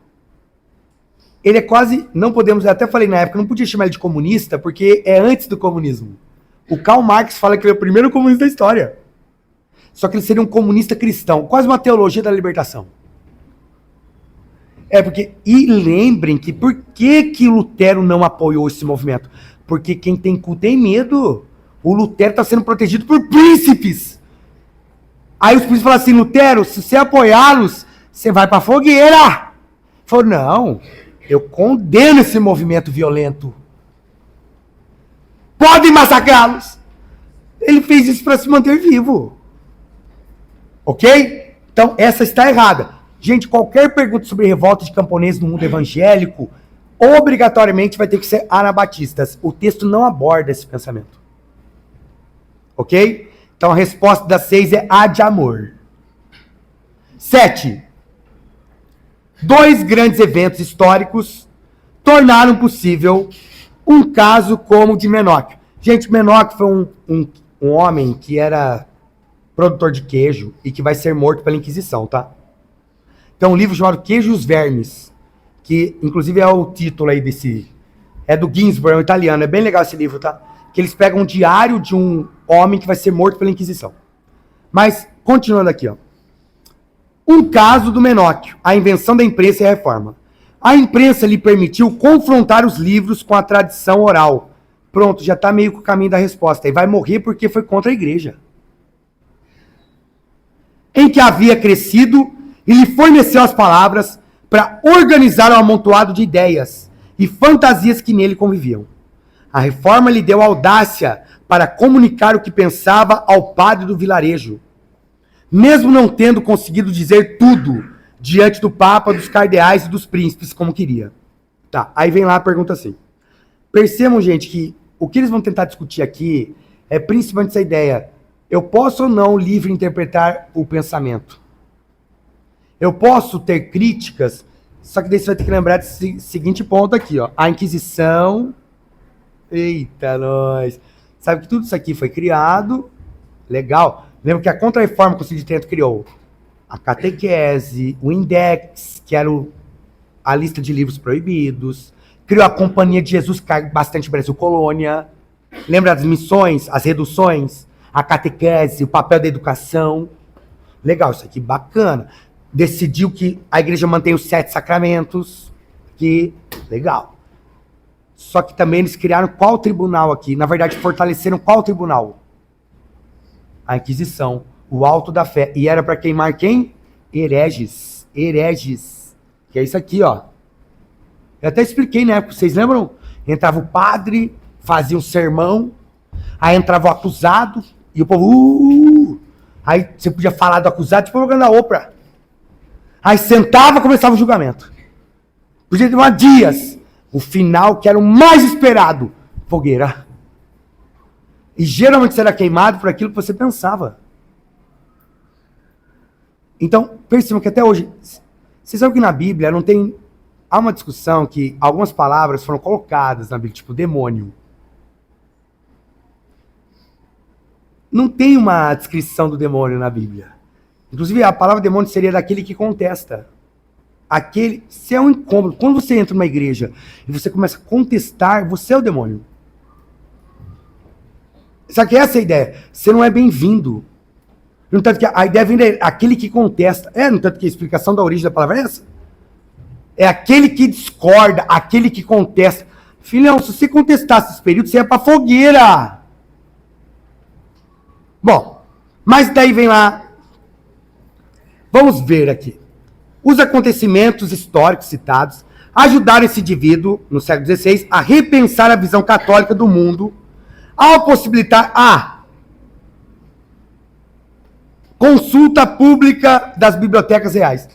ele é quase, não podemos, eu até falei na época, não podia chamar ele de comunista, porque é antes do comunismo. O Karl Marx fala que ele é o primeiro comunista da história. Só que ele seria um comunista cristão, quase uma teologia da libertação. E lembrem que por que Lutero não apoiou esse movimento? Porque quem tem cu tem medo. O Lutero está sendo protegido por príncipes. Aí os príncipes falam assim, Lutero, se você apoiá-los, você vai pra fogueira. Ele falou, não, eu condeno esse movimento violento. Podem massacrá-los. Ele fez isso para se manter vivo. Ok? Então, essa está errada. Gente, qualquer pergunta sobre revolta de camponeses no mundo evangélico, obrigatoriamente vai ter que ser anabatistas. O texto não aborda esse pensamento. Ok? Então, a resposta das 6 é a de amor. 7. 2 grandes eventos históricos tornaram possível um caso como o de Menoque. Gente, Menoque foi um homem que era produtor de queijo e que vai ser morto pela Inquisição, tá? Tem um livro chamado Queijo e os Vermes, que inclusive é o título aí desse... É do Ginsburg, é um italiano, é bem legal esse livro, tá? Que eles pegam um diário de um homem que vai ser morto pela Inquisição. Mas, continuando aqui, ó. Um caso do Menoque, a invenção da imprensa e a reforma. A imprensa lhe permitiu confrontar os livros com a tradição oral. Pronto, já está meio com o caminho da resposta. E vai morrer porque foi contra a igreja. Em que havia crescido e lhe forneceu as palavras para organizar o amontoado de ideias e fantasias que nele conviviam. A reforma lhe deu audácia para comunicar o que pensava ao padre do vilarejo, mesmo não tendo conseguido dizer tudo diante do Papa, dos cardeais e dos príncipes, como queria. Tá, aí vem lá a pergunta assim. Percebam, gente, que o que eles vão tentar discutir aqui é principalmente essa ideia. Eu posso ou não livre interpretar o pensamento? Eu posso ter críticas, só que daí você vai ter que lembrar desse seguinte ponto aqui, ó. A Inquisição... Eita, nós! Sabe que tudo isso aqui foi criado, legal. Lembra que a Contra-Reforma que o Concílio de Trento criou a catequese, o index, que era a lista de livros proibidos, criou a Companhia de Jesus, que é bastante Brasil Colônia. Lembra das missões, as reduções, a catequese, o papel da educação. Legal, isso aqui bacana. Decidiu que a igreja mantém os 7 sacramentos, que legal. Só que também eles criaram qual tribunal aqui? Na verdade, fortaleceram qual tribunal? A Inquisição, o alto da fé. E era para queimar quem? Hereges. Hereges. Que é isso aqui, ó. Eu até expliquei, né? Vocês lembram? Entrava o padre, fazia um sermão, aí entrava o acusado, e o povo... Aí você podia falar do acusado, tipo propaganda da Oprah. Aí sentava e começava o julgamento. Podia demorar dias. O final, que era o mais esperado, fogueira. E geralmente será queimado por aquilo que você pensava. Então, percebam que até hoje, vocês sabem que na Bíblia não tem... Há uma discussão que algumas palavras foram colocadas na Bíblia, tipo demônio. Não tem uma descrição do demônio na Bíblia. Inclusive, a palavra demônio seria daquele que contesta. Aquele, se é um incômodo, quando você entra numa igreja e você começa a contestar, você é o demônio. Só que essa é a ideia. Você não é bem-vindo. No tanto que a ideia vem daquele que contesta. No tanto que a explicação da origem da palavra é essa. É aquele que discorda, aquele que contesta. Filhão, se você contestasse esse período, você ia pra fogueira. Bom, mas daí vem lá. Vamos ver aqui. Os acontecimentos históricos citados ajudaram esse indivíduo, no século XVI, a repensar a visão católica do mundo, ao possibilitar a consulta pública das bibliotecas reais.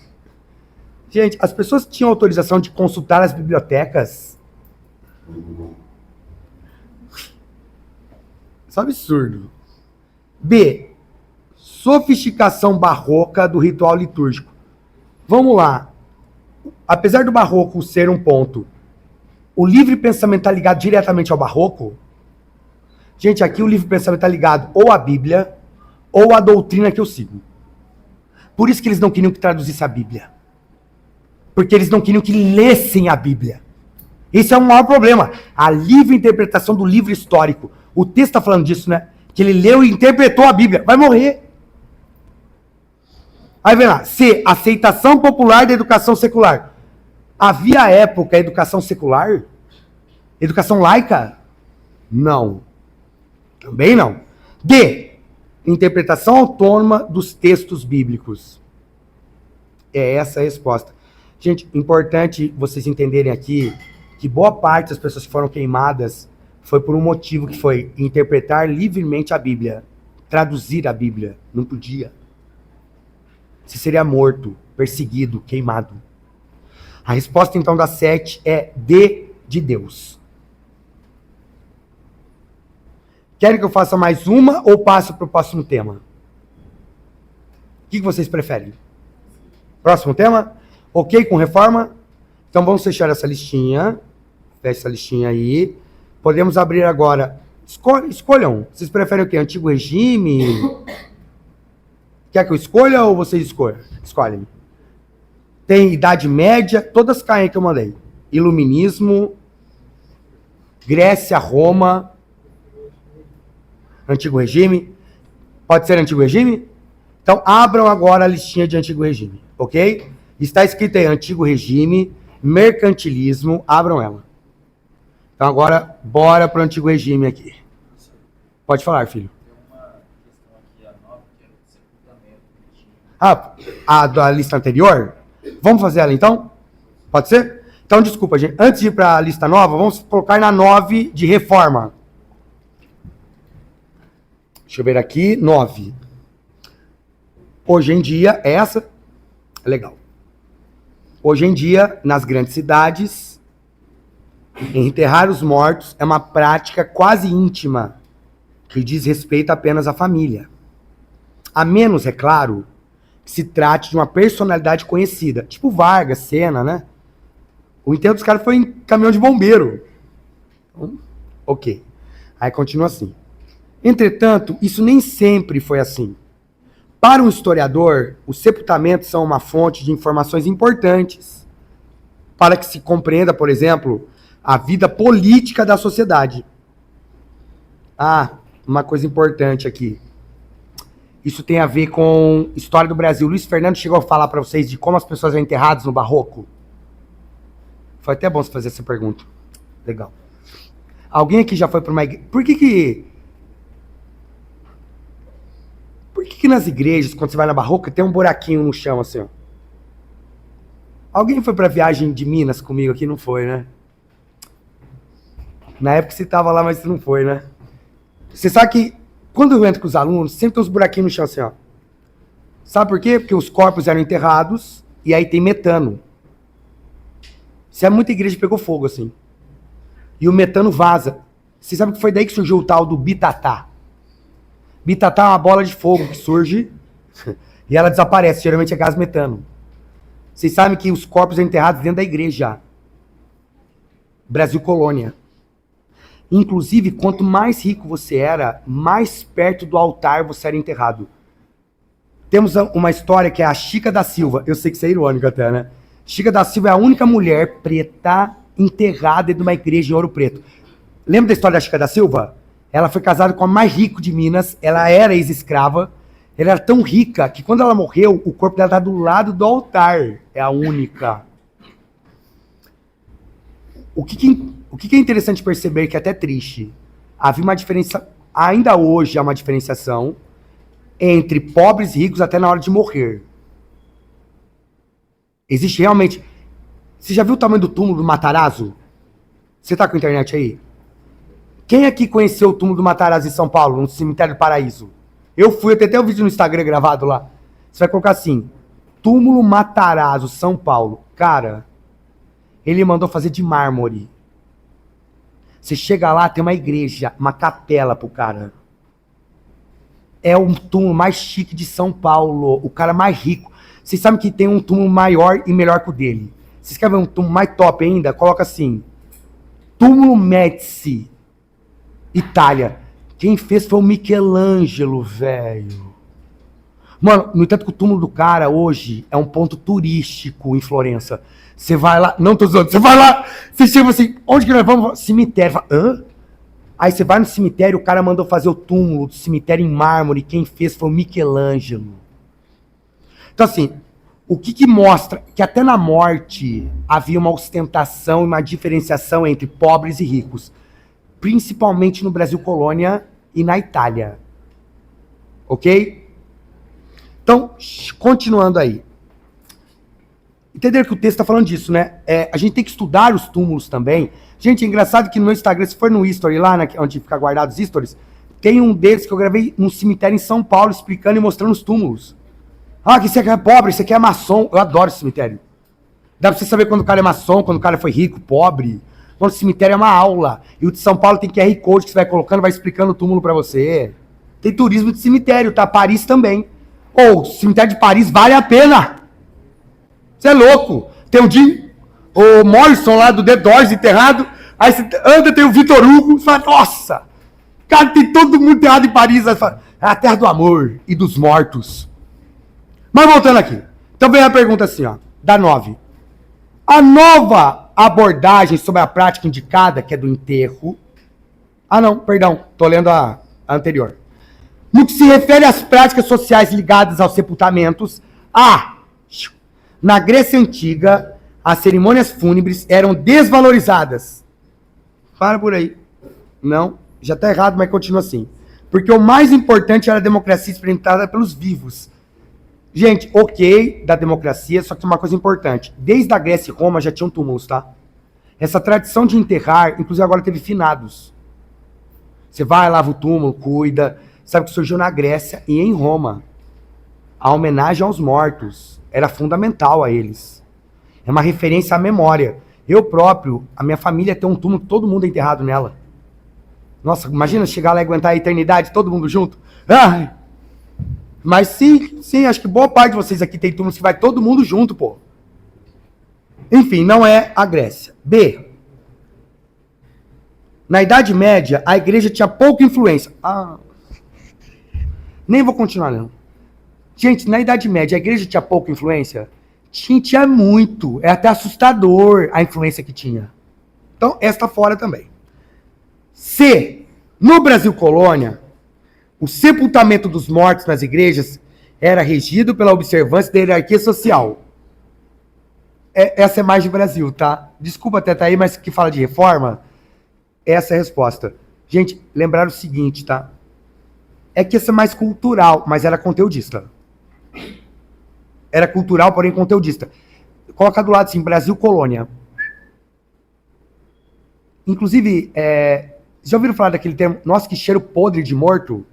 Gente, as pessoas tinham autorização de consultar as bibliotecas. Isso é um absurdo. B. Sofisticação barroca do ritual litúrgico. Vamos lá. Apesar do barroco ser um ponto, o livre pensamento está ligado diretamente ao barroco? Gente, aqui o livre pensamento está ligado ou à Bíblia, ou à doutrina que eu sigo. Por isso que eles não queriam que traduzisse a Bíblia. Porque eles não queriam que lessem a Bíblia. Esse é o maior problema. A livre interpretação do livro histórico. O texto está falando disso, né? Que ele leu e interpretou a Bíblia. Vai morrer. Aí vem lá. C. Aceitação popular da educação secular. Havia época educação secular? Educação laica? Não. Também não. D. Interpretação autônoma dos textos bíblicos. É essa a resposta. Gente, importante vocês entenderem aqui que boa parte das pessoas que foram queimadas foi por um motivo que foi interpretar livremente a Bíblia. Traduzir a Bíblia. Não podia. Você seria morto, perseguido, queimado. A resposta então da 7 é D de Deus. Querem que eu faça mais uma ou passo para o próximo tema? O que vocês preferem? Próximo tema? Ok com reforma? Então vamos fechar essa listinha. Fecha essa listinha aí. Podemos abrir agora. Escolham. Vocês preferem o quê? Antigo regime? Quer que eu escolha ou vocês escolhem? Tem Idade Média. Todas caem que eu mandei. Iluminismo. Grécia, Roma. Antigo regime. Pode ser antigo regime? Então abram agora a listinha de antigo regime. Ok? Está escrito aí antigo regime, mercantilismo. Abram ela. Então agora, bora para o antigo regime aqui. Pode falar, filho. Tem uma questão aqui, a 9, que é o sepultamento. A da lista anterior? Vamos fazer ela então? Pode ser? Então, desculpa, gente. Antes de ir para a lista nova, vamos colocar na 9 de reforma. Deixa eu ver aqui. 9. Hoje em dia, essa é legal. Hoje em dia, nas grandes cidades, enterrar os mortos é uma prática quase íntima que diz respeito apenas à família. A menos, é claro, que se trate de uma personalidade conhecida, tipo Vargas, Senna, né? O enterro dos caras foi em caminhão de bombeiro. Ok. Aí continua assim. Entretanto, isso nem sempre foi assim. Para um historiador, os sepultamentos são uma fonte de informações importantes para que se compreenda, por exemplo, a vida política da sociedade. Uma coisa importante aqui. Isso tem a ver com história do Brasil. Luiz Fernando chegou a falar para vocês de como as pessoas eram enterradas no barroco? Foi até bom você fazer essa pergunta. Legal. Alguém aqui já foi para uma igreja? Por que nas igrejas, quando você vai na barroca, tem um buraquinho no chão assim, ó? Alguém foi pra viagem de Minas comigo aqui? Não foi, né? Na época você tava lá, mas você não foi, né? Você sabe que quando eu entro com os alunos, sempre tem uns buraquinhos no chão assim, ó. Sabe por quê? Porque os corpos eram enterrados e aí tem metano. Se é muita igreja, pegou fogo assim. E o metano vaza. Você sabe que foi daí que surgiu o tal do bitatá? Bitatá é uma bola de fogo que surge e ela desaparece. Geralmente é gás metano. Vocês sabem que os corpos são enterrados dentro da igreja. Brasil colônia. Inclusive, quanto mais rico você era, mais perto do altar você era enterrado. Temos uma história que é a Chica da Silva. Eu sei que isso é irônico até, né? Chica da Silva é a única mulher preta enterrada dentro de uma igreja em Ouro Preto. Lembra da história da Chica da Silva? Ela foi casada com a mais rica de Minas, ela era ex-escrava, ela era tão rica que quando ela morreu, o corpo dela está do lado do altar. É a única. O que é interessante perceber, que é até triste, havia uma diferença, ainda hoje há uma diferenciação entre pobres e ricos até na hora de morrer. Existe realmente... Você já viu o tamanho do túmulo do Matarazzo? Você tá com a internet aí? Quem aqui conheceu o túmulo do Matarazzo em São Paulo, no Cemitério do Paraíso? Eu fui, eu tenho até o vídeo no Instagram gravado lá. Você vai colocar assim, túmulo Matarazzo, São Paulo. Cara, ele mandou fazer de mármore. Você chega lá, tem uma igreja, uma capela pro cara. É o túmulo mais chique de São Paulo, o cara mais rico. Vocês sabem que tem um túmulo maior e melhor que o dele. Vocês querem ver um túmulo mais top ainda? Coloca assim, túmulo Médici, Itália. Quem fez foi o Michelangelo, velho. Mano, no entanto que o túmulo do cara hoje é um ponto turístico em Florença. Você vai lá, não tô zoando, você vai lá, você chega assim, onde que nós vamos? Cemitério. Fala, hã? Aí você vai no cemitério, o cara mandou fazer o túmulo do cemitério em mármore, quem fez foi o Michelangelo. Então assim, o que mostra que até na morte havia uma ostentação e uma diferenciação entre pobres e ricos, principalmente no Brasil colônia e na Itália. Ok? Então, continuando aí. Entenderam que o texto está falando disso, né? A gente tem que estudar os túmulos também. Gente, é engraçado que no meu Instagram, se for no History lá, né, onde fica guardado os Stories, tem um deles que eu gravei num cemitério em São Paulo, explicando e mostrando os túmulos. Ah, que isso aqui é pobre, isso aqui é maçom. Eu adoro esse cemitério. Dá pra você saber quando o cara é maçom, quando o cara foi rico, pobre. Quando o cemitério é uma aula. E o de São Paulo tem QR Code que você vai colocando, vai explicando o túmulo pra você. Tem turismo de cemitério, tá? Paris também. O cemitério de Paris vale a pena. Você é louco. Tem o Morrison lá do The Doors enterrado. Aí você anda, tem o Vitor Hugo. Você fala, nossa. Cara, tem todo mundo enterrado em Paris. Aí você fala, é a terra do amor e dos mortos. Mas voltando aqui. Então vem a pergunta assim, ó. Da 9. A nova abordagem sobre a prática indicada, que é do enterro. Ah, não, perdão. Tô lendo a anterior. No que se refere às práticas sociais ligadas aos sepultamentos, na Grécia Antiga, as cerimônias fúnebres eram desvalorizadas. Para por aí. Não, já está errado, mas continua assim. Porque o mais importante era a democracia experimentada pelos vivos. Gente, ok, da democracia, só que tem uma coisa importante. Desde a Grécia e Roma já tinham túmulos, tá? Essa tradição de enterrar, inclusive agora teve finados. Você vai, lava o túmulo, cuida. Sabe que surgiu na Grécia e em Roma. A homenagem aos mortos era fundamental a eles. É uma referência à memória. Eu próprio, a minha família tem um túmulo, todo mundo é enterrado nela. Nossa, imagina chegar lá e aguentar a eternidade, todo mundo junto. Ai. Mas sim, acho que boa parte de vocês aqui tem túmulos que vai todo mundo junto, pô. Enfim, não é a Grécia. B. Na Idade Média, a igreja tinha pouca influência. Nem vou continuar, não. Gente, na Idade Média, a igreja tinha pouca influência? Tinha muito. É até assustador a influência que tinha. Então, esta fora também. C. No Brasil colônia, o sepultamento dos mortos nas igrejas era regido pela observância da hierarquia social. Essa é mais de Brasil, tá? Desculpa até tá aí, mas que fala de reforma, essa é a resposta. Gente, lembrar o seguinte, tá? É que essa é mais cultural, mas era conteudista. Era cultural, porém conteudista. Coloca do lado assim, Brasil colônia. Inclusive, já ouviram falar daquele termo, nossa, que cheiro podre de morto?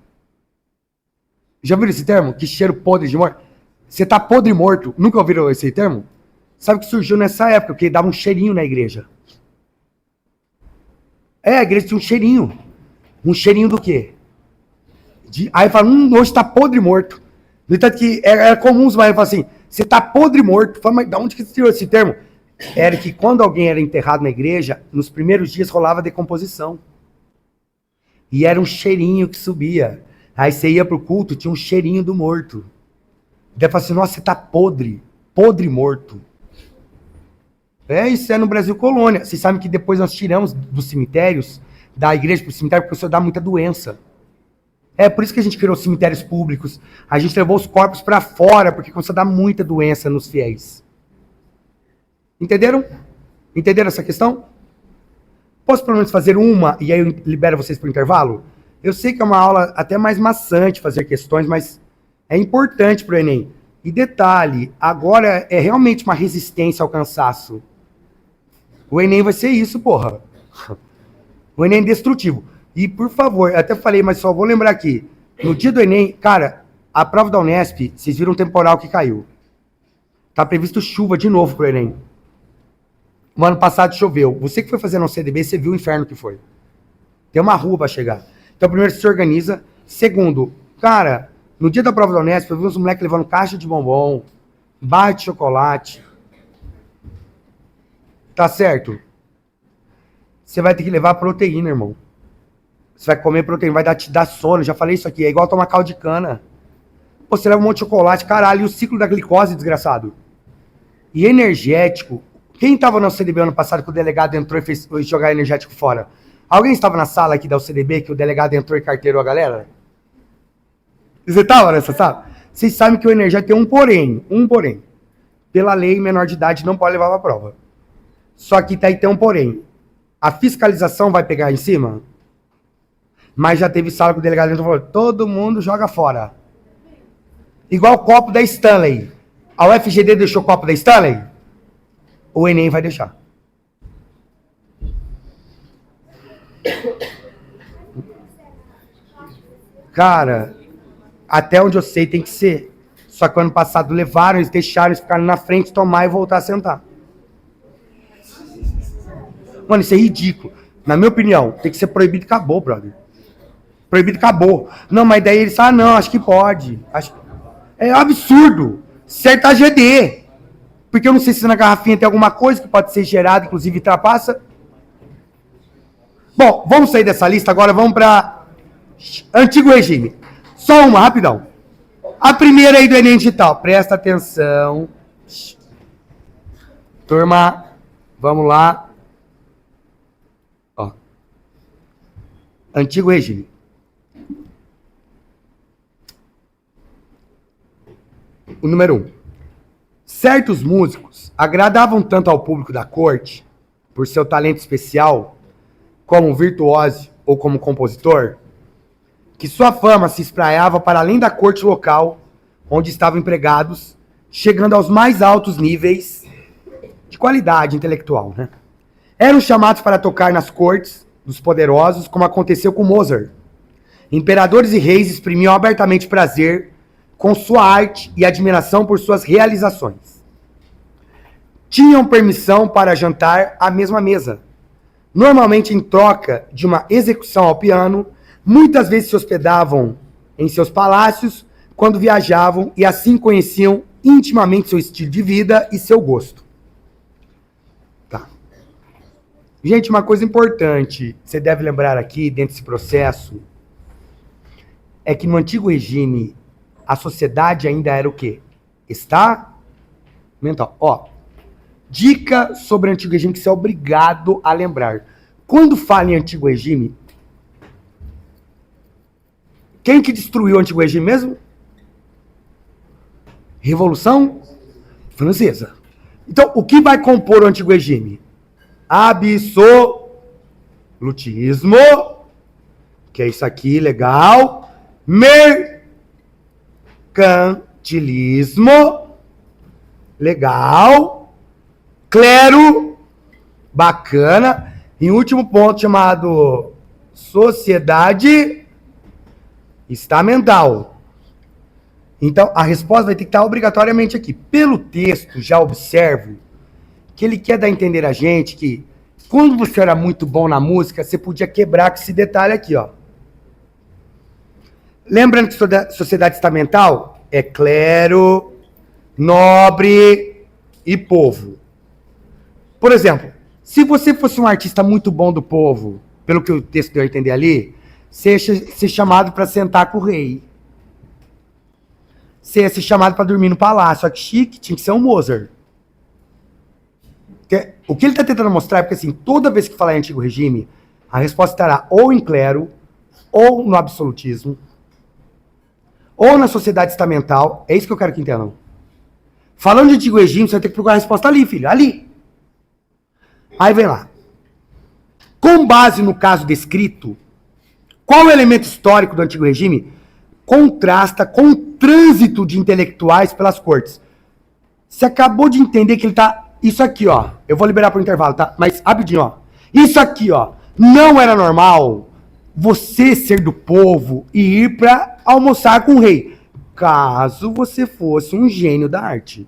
Já ouviram esse termo? Que cheiro podre de morto? Você tá podre morto. Nunca ouviram esse termo? Sabe que surgiu nessa época, porque dava um cheirinho na igreja. A igreja tinha um cheirinho. Um cheirinho do quê? Aí fala, hoje tá podre morto. No entanto que era comum os mais falar assim, você tá podre morto. Fala, mas de onde que você tirou esse termo? Era que quando alguém era enterrado na igreja, nos primeiros dias rolava decomposição. E era um cheirinho que subia. Aí você ia pro culto, tinha um cheirinho do morto. Daí fala assim, nossa, você tá podre. Podre morto. Isso é no Brasil colônia. Vocês sabem que depois nós tiramos dos cemitérios, da igreja pro cemitério, porque isso dá muita doença. É por isso que a gente criou cemitérios públicos. A gente levou os corpos para fora, porque começou a dar muita doença nos fiéis. Entenderam? Entenderam essa questão? Posso pelo menos fazer uma, e aí eu libero vocês para o intervalo? Eu sei que é uma aula até mais maçante fazer questões, mas é importante para o Enem. E detalhe, agora é realmente uma resistência ao cansaço. O Enem vai ser isso, porra. O Enem é indestrutível. E, por favor, eu até falei, mas só vou lembrar aqui. No dia do Enem, cara, a prova da Unesp, vocês viram o temporal que caiu. Tá previsto chuva de novo pro Enem. O ano passado choveu. Você que foi fazer no CDB, você viu o inferno que foi. Tem uma rua pra chegar. Então, primeiro, se organiza. Segundo, cara, no dia da prova da Unesp, eu vi uns moleques levando caixa de bombom, barra de chocolate. Tá certo? Você vai ter que levar proteína, irmão. Você vai comer proteína, vai te dar sono. Já falei isso aqui, é igual tomar caldo de cana. Pô, você leva um monte de chocolate, caralho, e o ciclo da glicose, desgraçado. E energético, Quem estava no CDB ano passado que o delegado entrou e fez jogar energético fora? Alguém estava na sala aqui da UCDB que o delegado entrou e carteirou a galera? Você estava nessa sala? Vocês sabem que o energético tem um porém. Pela lei, menor de idade não pode levar para a prova. Só que tem um porém. A fiscalização vai pegar em cima? Mas já teve sala que o delegado entrou e falou, todo mundo joga fora. Igual o copo da Stanley. A UFGD deixou o copo da Stanley? O Enem vai deixar. Cara, até onde eu sei tem que ser. Só que ano passado levaram, eles deixaram, eles ficaram na frente, tomar e voltar a sentar. Mano, isso é ridículo. Na minha opinião, tem que ser proibido e acabou, brother. Proibido e acabou. Não, mas daí eles falam, não, acho que pode. É absurdo. Certo a GD. Porque eu não sei se na garrafinha tem alguma coisa que pode ser gerada, inclusive trapaça. Bom, vamos sair dessa lista agora, vamos para antigo regime. Só uma, rapidão. A primeira aí do Enem Digital, presta atenção. Turma, vamos lá. Ó. Antigo regime. O número 1. Certos músicos agradavam tanto ao público da corte, por seu talento especial, como virtuose ou como compositor, que sua fama se espraiava para além da corte local, onde estavam empregados, chegando aos mais altos níveis de qualidade intelectual, né? Eram chamados para tocar nas cortes dos poderosos, como aconteceu com Mozart. Imperadores e reis exprimiam abertamente prazer com sua arte e admiração por suas realizações. Tinham permissão para jantar à mesma mesa, normalmente em troca de uma execução ao piano. Muitas vezes se hospedavam em seus palácios quando viajavam e assim conheciam intimamente seu estilo de vida e seu gosto. Tá. Gente, uma coisa importante, você deve lembrar aqui, dentro desse processo, é que no antigo regime, a sociedade ainda era o quê? Estamental. Ó, dica sobre o antigo regime que você é obrigado a lembrar. Quando fala em antigo regime, quem que destruiu o antigo regime mesmo? Revolução Francesa. Então, o que vai compor o antigo regime? Absolutismo, que é isso aqui, legal. Mercantilismo, legal. Clero, bacana. E último ponto chamado sociedade estamental. Então, a resposta vai ter que estar obrigatoriamente aqui. Pelo texto, já observo que ele quer dar a entender a gente que quando você era muito bom na música, você podia quebrar com esse detalhe aqui, ó. Lembrando que sociedade estamental é clero, nobre e povo. Por exemplo, se você fosse um artista muito bom do povo, pelo que o texto deu a entender ali, você ia ser chamado para sentar com o rei. Você ia ser chamado para dormir no palácio. Só que chique, tinha que ser um Mozart. O que ele está tentando mostrar é porque, assim, toda vez que falar em antigo regime, a resposta estará ou em clero, ou no absolutismo, ou na sociedade estamental. É isso que eu quero que entendam. Falando de antigo regime, você vai ter que procurar a resposta ali, filho. Ali. Aí vem lá. Com base no caso descrito, qual o elemento histórico do antigo regime contrasta com o trânsito de intelectuais pelas cortes? Você acabou de entender que ele tá... Isso aqui, ó. Eu vou liberar pro intervalo, tá? Mas rapidinho, ó. Isso aqui, ó. Não era normal você ser do povo e ir pra almoçar com o rei, caso você fosse um gênio da arte.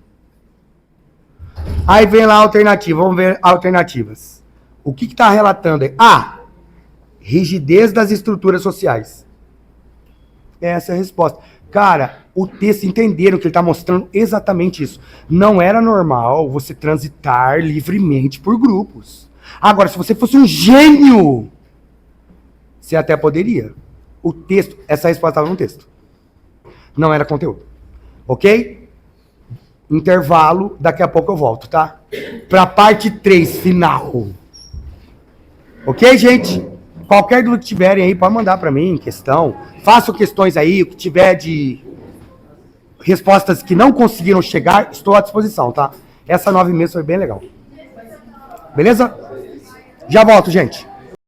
Aí vem lá a alternativa. Vamos ver alternativas. O que está relatando aí? A. Rigidez das estruturas sociais. Essa é a resposta. Cara, o texto, entenderam que ele está mostrando exatamente isso. Não era normal você transitar livremente por grupos. Agora, se você fosse um gênio, você até poderia. O texto, essa resposta estava no texto. Não era conteúdo. Ok? Intervalo, daqui a pouco eu volto, tá? para a parte 3, final. Ok, gente? Qualquer dúvida que tiverem aí, pode mandar para mim, questão. Façam questões aí, o que tiver de respostas que não conseguiram chegar, estou à disposição, tá? Essa 9 meses foi bem legal. Beleza? Já volto, gente.